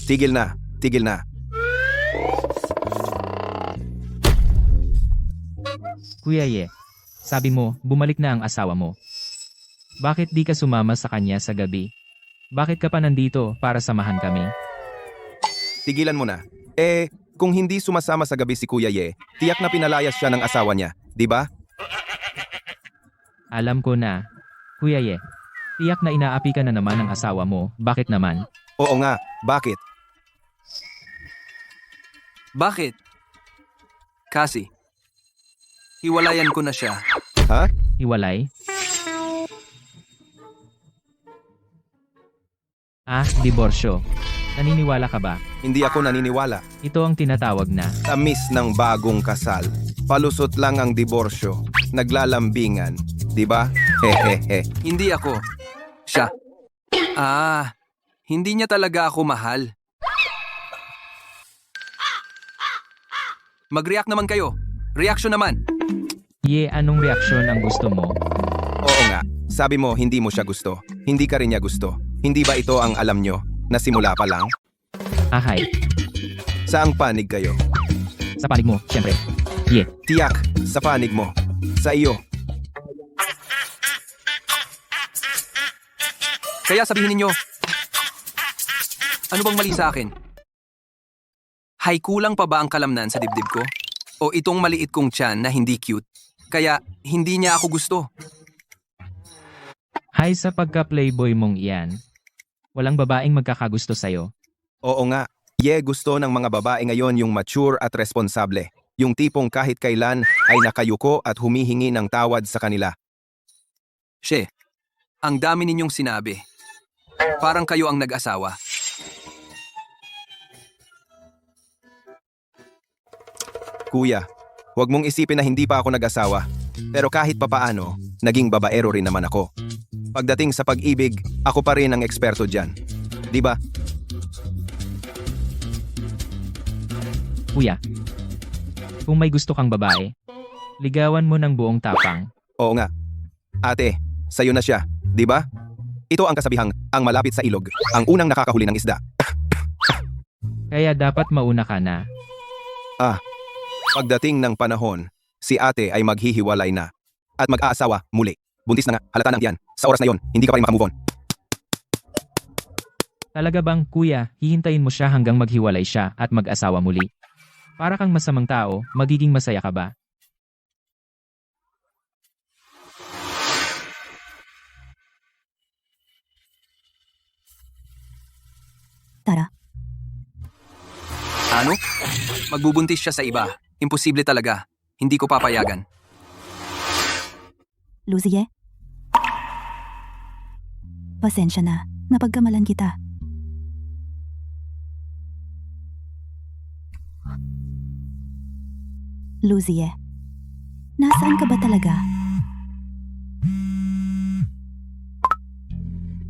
Tigil na! Tigil na! Kuya Ye, sabi mo, bumalik na ang asawa mo. Bakit di ka sumama sa kanya sa gabi? Bakit ka pa nandito para samahan kami? Tigilan mo na. Kung hindi sumasama sa gabi si Kuya Ye, tiyak na pinalayas siya ng asawa niya, di ba? Alam ko na. Kuya Ye, tiyak na inaapi ka na naman ng asawa mo. Bakit naman? Oo nga, bakit? Bakit? Kasi, hiwalayan ko na siya. Ha? Hiwalay? Diborsyo. Naniniwala ka ba? Hindi ako naniniwala. Ito ang tinatawag na Tamis ng bagong kasal. Palusot lang ang diborsyo. Naglalambingan. Di ba? Hehehe. Hindi ako. Siya. Hindi niya talaga ako mahal. Mag-react naman kayo. Reaction naman. Ye, anong reaksyon ang gusto mo? Oo nga. Sabi mo hindi mo siya gusto. Hindi ka rin niya gusto. Hindi ba ito ang alam nyo na simula pa lang? Ahay, Saang panig kayo? sa panig mo, syempre. Ye, Tiyak, sa panig mo. Sa iyo. Kaya sabihin ninyo, ano bang mali sa akin? Hay kulang pa ba ang kalamnan sa dibdib ko? O itong maliit kong tiyan na hindi cute? Kaya hindi niya ako gusto. hi sa pagka-playboy mong iyan. Walang babaeng magkakagusto sa'yo. Oo nga. Ye, gusto ng mga babae ngayon yung mature at responsable. Yung tipong kahit kailan ay nakayuko at humihingi ng tawad sa kanila. She, ang dami ninyong sinabi. Parang kayo ang nag-asawa. Kuya, huwag mong isipin na hindi pa ako nag-asawa. Pero kahit papaano, naging babaero rin naman ako. Pagdating sa pag-ibig, ako pa rin ang eksperto dyan. Di ba? Kuya, kung may gusto kang babae, ligawan mo ng buong tapang. Oo nga. Ate, sayo na siya. Di ba? Ito ang kasabihang, ang malapit sa ilog, ang unang nakakahuli ng isda. Kaya dapat mauna ka na. Pagdating ng panahon, si ate ay maghihiwalay na. At mag-aasawa muli. Buntis na nga, halata ng tiyan. Sa oras na yon, hindi ka pa rin makamove on. Talaga bang, kuya, hihintayin mo siya hanggang maghiwalay siya at mag-asawa muli? Para kang masamang tao, magiging masaya ka ba? Tara, Ano? Magbubuntis siya sa iba. Imposible talaga. Hindi ko papayagan. Luzie. Pasensya na, napagkamalan kita. Luzie, nasaan ka ba talaga?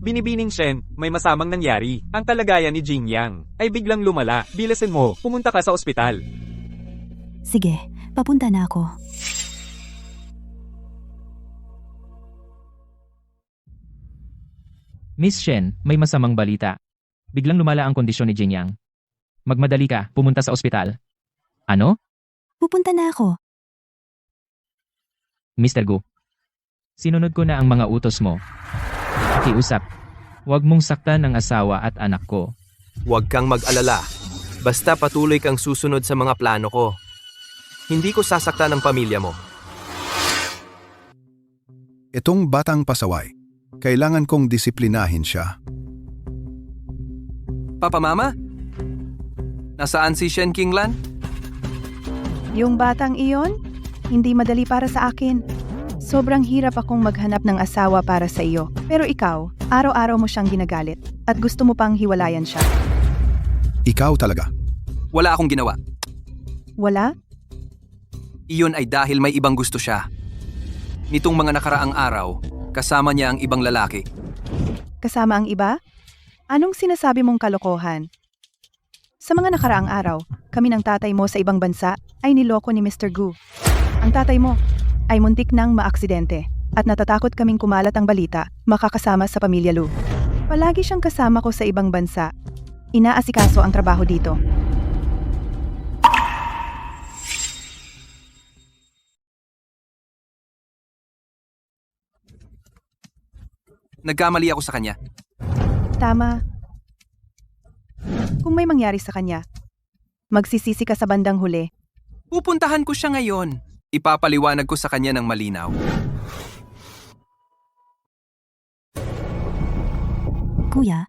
Binibining Shen, may masamang nangyari. Ang kalagayan ni Jing Yang ay biglang lumala. Bilasin mo, pumunta ka sa ospital. Sige, papunta na ako. Miss Shen, may masamang balita. Biglang lumala ang kondisyon ni Jing Yang. Magmadali ka, pumunta sa ospital. Ano? Pupunta na ako. Mr. Gu. Sinunod ko na ang mga utos mo. Pakiusap. Huwag mong saktan ang asawa at anak ko. Huwag kang mag-alala. Basta patuloy kang susunod sa mga plano ko. Hindi ko sasaktan ang pamilya mo. Itong batang pasaway. Kailangan kong disiplinahin siya. Papa Mama? Nasaan si Shen Qinglan? Yung batang iyon, hindi madali para sa akin. Sobrang hirap akong maghanap ng asawa para sa iyo. Pero ikaw, araw-araw mo siyang ginagalit at gusto mo pang hiwalayan siya. Ikaw talaga. Wala akong ginawa. Wala? Iyon ay dahil may ibang gusto siya. Nitong mga nakaraang araw, kasama niya ang ibang lalaki. Kasama ang iba? Anong sinasabi mong kalokohan? Sa mga nakaraang araw, kami ng tatay mo sa ibang bansa ay niloko ni Mr. Gu. Ang tatay mo ay muntik nang maaksidente at natatakot kaming kumalat ang balita makakasama sa pamilya Lu. Palagi siyang kasama ko sa ibang bansa. Inaasikaso ang trabaho dito. Nagkamali ako sa kanya. Tama. Kung may mangyari sa kanya, magsisisi ka sa bandang huli. Pupuntahan ko siya ngayon. Ipapaliwanag ko sa kanya ng malinaw. Kuya,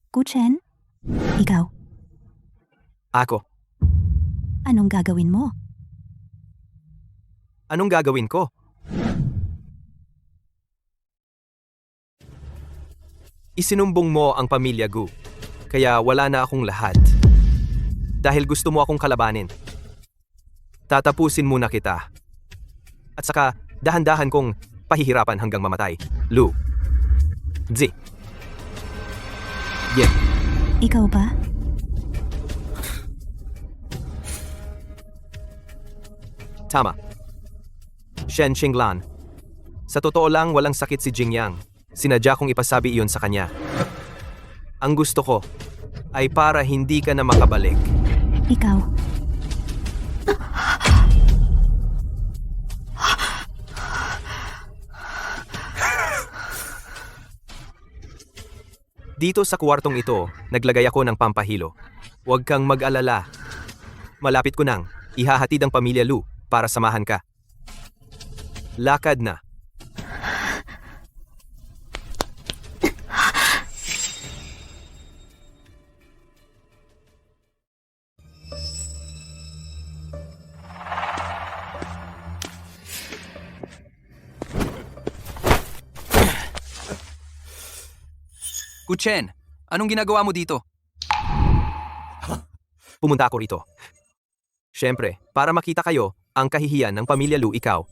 Guchen, ikaw, Ako, anong gagawin mo? anong gagawin ko? Isinumbong mo ang pamilya Gu, kaya wala na akong lahat. Dahil gusto mo akong kalabanin. Tatapusin muna kita. At saka, dahan-dahan kong pahihirapan hanggang mamatay. Lu. Zi. Yeah. Ikaw ba? Tama. Shen Qinglan. Sa totoo lang, walang sakit si Jingyang. Sinadya kong ipasabi iyon sa kanya. Ang gusto ko ay para hindi ka na makabalik. Ikaw. Dito sa kwartong ito, naglagay ako ng pampahilo. Huwag kang mag-alala. Malapit ko nang ihahatid ang pamilya Lu para samahan ka. Lakad na. Guchen, anong ginagawa mo dito? Pumunta ako rito. Siyempre, para makita kayo ang kahihiyan ng pamilya Lu, ikaw.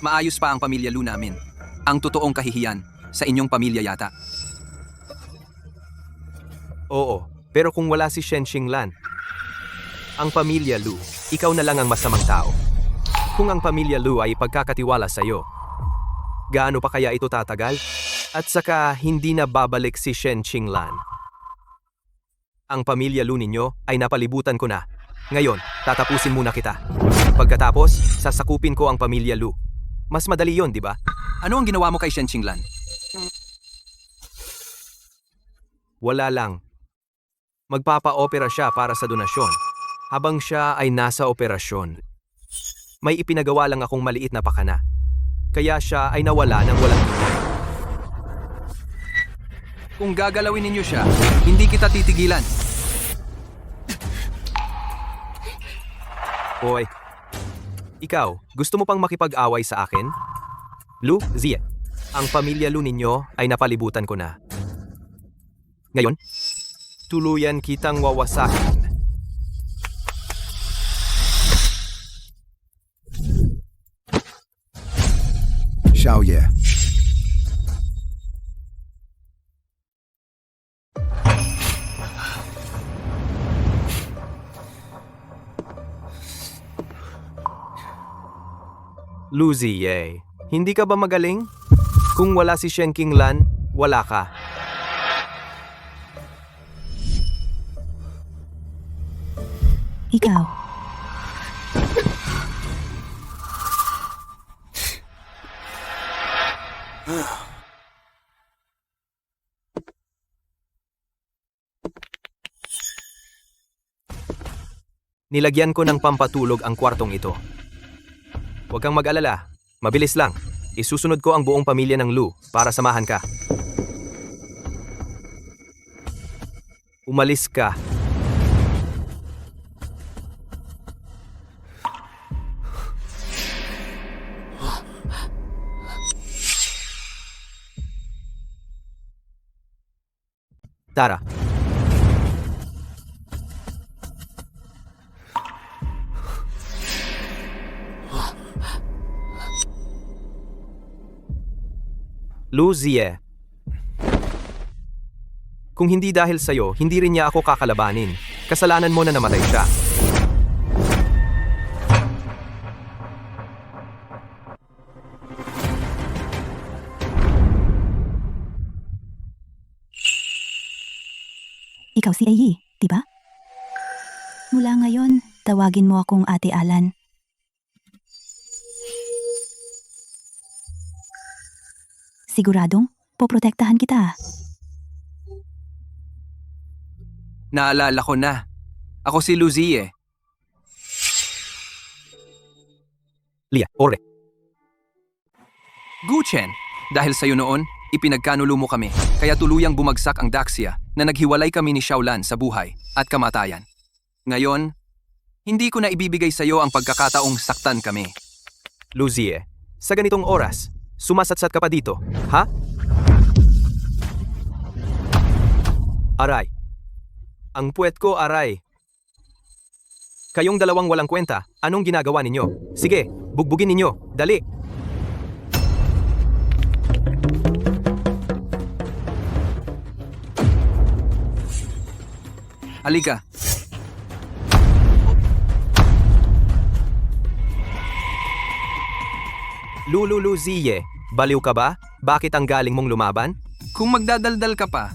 Maayos pa ang pamilya Lu namin. Ang totoong kahihiyan sa inyong pamilya yata. Oo, pero kung wala si Shen Qinglan, ang pamilya Lu, ikaw na lang ang masamang tao. Kung ang pamilya Lu ay pagkakatiwala sa'yo, gaano pa kaya ito tatagal? At saka hindi na babalik si Shen Qinglan. Ang pamilya Lu ninyo ay napalibutan ko na. Ngayon, tatapusin muna kita. Pagkatapos, sasakupin ko ang pamilya Lu. Mas madali yon, di ba? Ano ang ginawa mo kay Shen Qinglan? Wala lang. Magpapa-opera siya para sa donasyon. Habang siya ay nasa operasyon. May ipinagawa lang akong maliit na pakana. Kaya siya ay nawala ng walang tunay. Kung gagalawin ninyo siya, hindi kita titigilan. Hoy, ikaw, gusto mo pang makipag-away sa akin? Lu, Zia, ang pamilya Lu ninyo ay napalibutan ko na. Ngayon, tuluyan kitang wawasakin. Xiaoye. Lu Ziye, hindi ka ba magaling? Kung wala si Shen Qinglan, wala ka. Ikaw. Nilagyan ko ng pampatulog ang kwartong ito. Huwag kang mag-alala. Mabilis lang. Isusunod ko ang buong pamilya ng Lu para samahan ka. Umalis ka. Tara. Luzie. Kung hindi dahil sa'yo, hindi rin niya ako kakalabanin. Kasalanan mo na namatay siya. Ikaw si Ayi, di ba? Mula ngayon, tawagin mo akong Ate Alan. Siguradong, poprotektahan kita. Naalala ko na. Ako si Luzie. Lia, ore. Guchen, dahil sa'yo noon, ipinagkanulo mo kami, kaya tuluyang bumagsak ang Daxia na naghiwalay kami ni Xiaolan sa buhay at kamatayan. Ngayon, hindi ko na ibibigay sa'yo ang pagkakataong saktan kami. Luzie, sa ganitong oras, sumasatsat ka pa dito, ha? Aray. Ang puwet ko, aray. Kayong dalawang walang kwenta, anong ginagawa ninyo? Sige, bugbugin ninyo, dali. Halika. Luluziye, baliw ka ba? Bakit ang galing mong lumaban? Kung magdadaldal ka pa,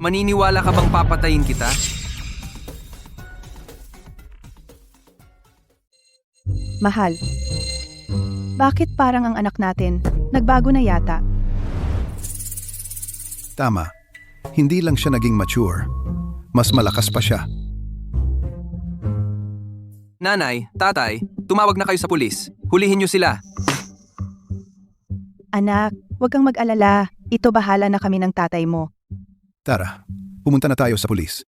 maniniwala ka bang papatayin kita? Mahal. Bakit parang ang anak natin, nagbago na yata? Tama. Hindi lang siya naging mature. Mas malakas pa siya. Nanay, tatay, tumawag na kayo sa pulis. Hulihin niyo sila. Anak, huwag kang mag-alala. Ito bahala na kami ng tatay mo. Tara, pumunta na tayo sa pulis.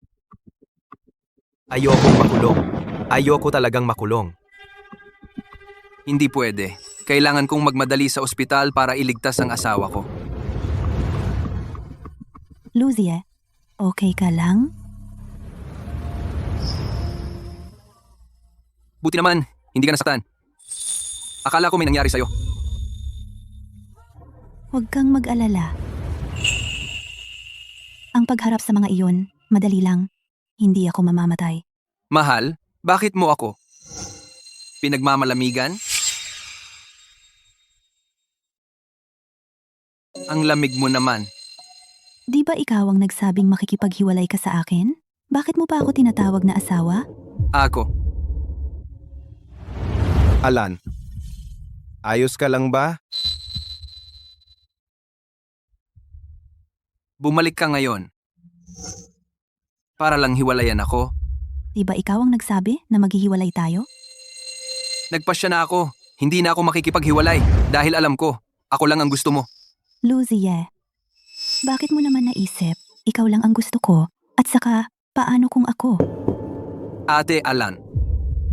Ayokong makulong. Ayoko talagang makulong. Hindi pwede. Kailangan kong magmadali sa ospital para iligtas ang asawa ko. Luzie, okay ka lang? Buti naman, hindi ka nasaktan. Akala ko may nangyari sa'yo. Huwag kang mag-alala. Ang pagharap sa mga iyon, madali lang. Hindi ako mamamatay. Mahal, bakit mo ako? Pinagmamalamigan? Ang lamig mo naman. Di ba ikaw ang nagsabing makikipaghiwalay ka sa akin? Bakit mo pa ako tinatawag na asawa? Ako. Alan, ayos ka lang ba? Bumalik ka ngayon. Para lang hiwalayan ako. Di ba ikaw ang nagsabi na maghihiwalay tayo? Nagpasya na ako. Hindi na ako makikipaghiwalay dahil alam ko, ako lang ang gusto mo. Luzie, bakit mo naman naisip, ikaw lang ang gusto ko, at saka, paano kung ako? Ate Alan,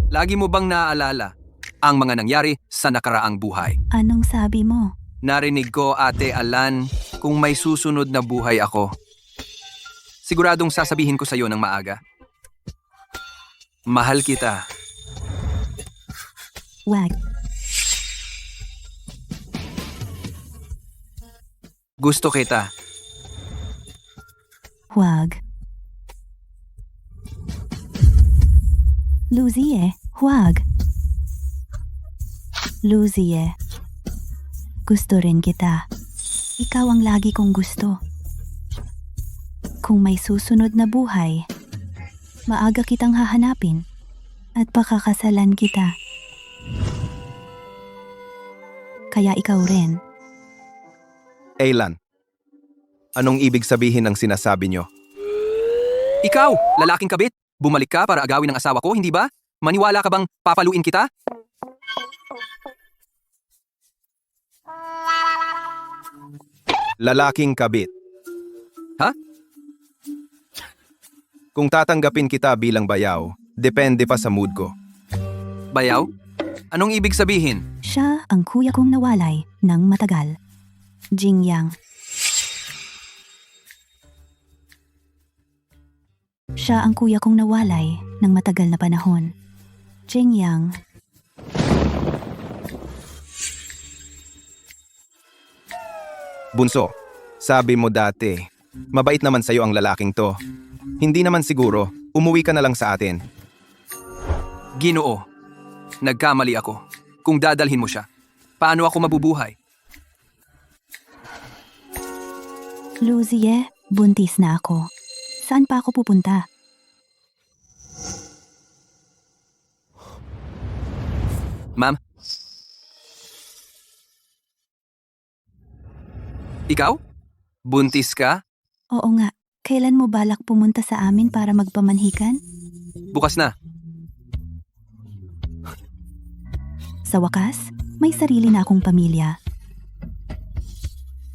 lagi mo bang naaalala ang mga nangyari sa nakaraang buhay? Anong sabi mo? Narinig ko, Ate Alan, kung may susunod na buhay ako. Siguradong sasabihin ko sa'yo ng maaga. Mahal kita. Wag. Gusto kita. Huwag. Luzie, huwag. Luzie, gusto rin kita. Ikaw ang lagi kong gusto. Kung may susunod na buhay, maaga kitang hahanapin at pakakasalan kita. Kaya ikaw rin. Aylan, anong ibig sabihin ng sinasabi nyo? Ikaw, lalaking kabit, bumalik ka para agawin ng asawa ko, hindi ba? Maniwala ka bang papaluin kita? Lalaking kabit. Ha? Kung tatanggapin kita bilang bayaw, depende pa sa mood ko. Bayaw? Anong ibig sabihin? Siya ang kuya kong nawalay ng matagal. Jingyang. Siya ang kuya kong nawalay ng matagal na panahon. Jingyang. Bunso, sabi mo dati, mabait naman sa'yo ang lalaking to. Hindi naman siguro, umuwi ka na lang sa atin. Ginoo. Nagkamali ako. Kung dadalhin mo siya, paano ako mabubuhay? Luzie, buntis na ako. Saan pa ako pupunta? Ma'am? Ikaw? Buntis ka? Oo nga. Kailan mo balak pumunta sa amin para magpamanhikan? Bukas na. Sa wakas, may sarili na akong pamilya.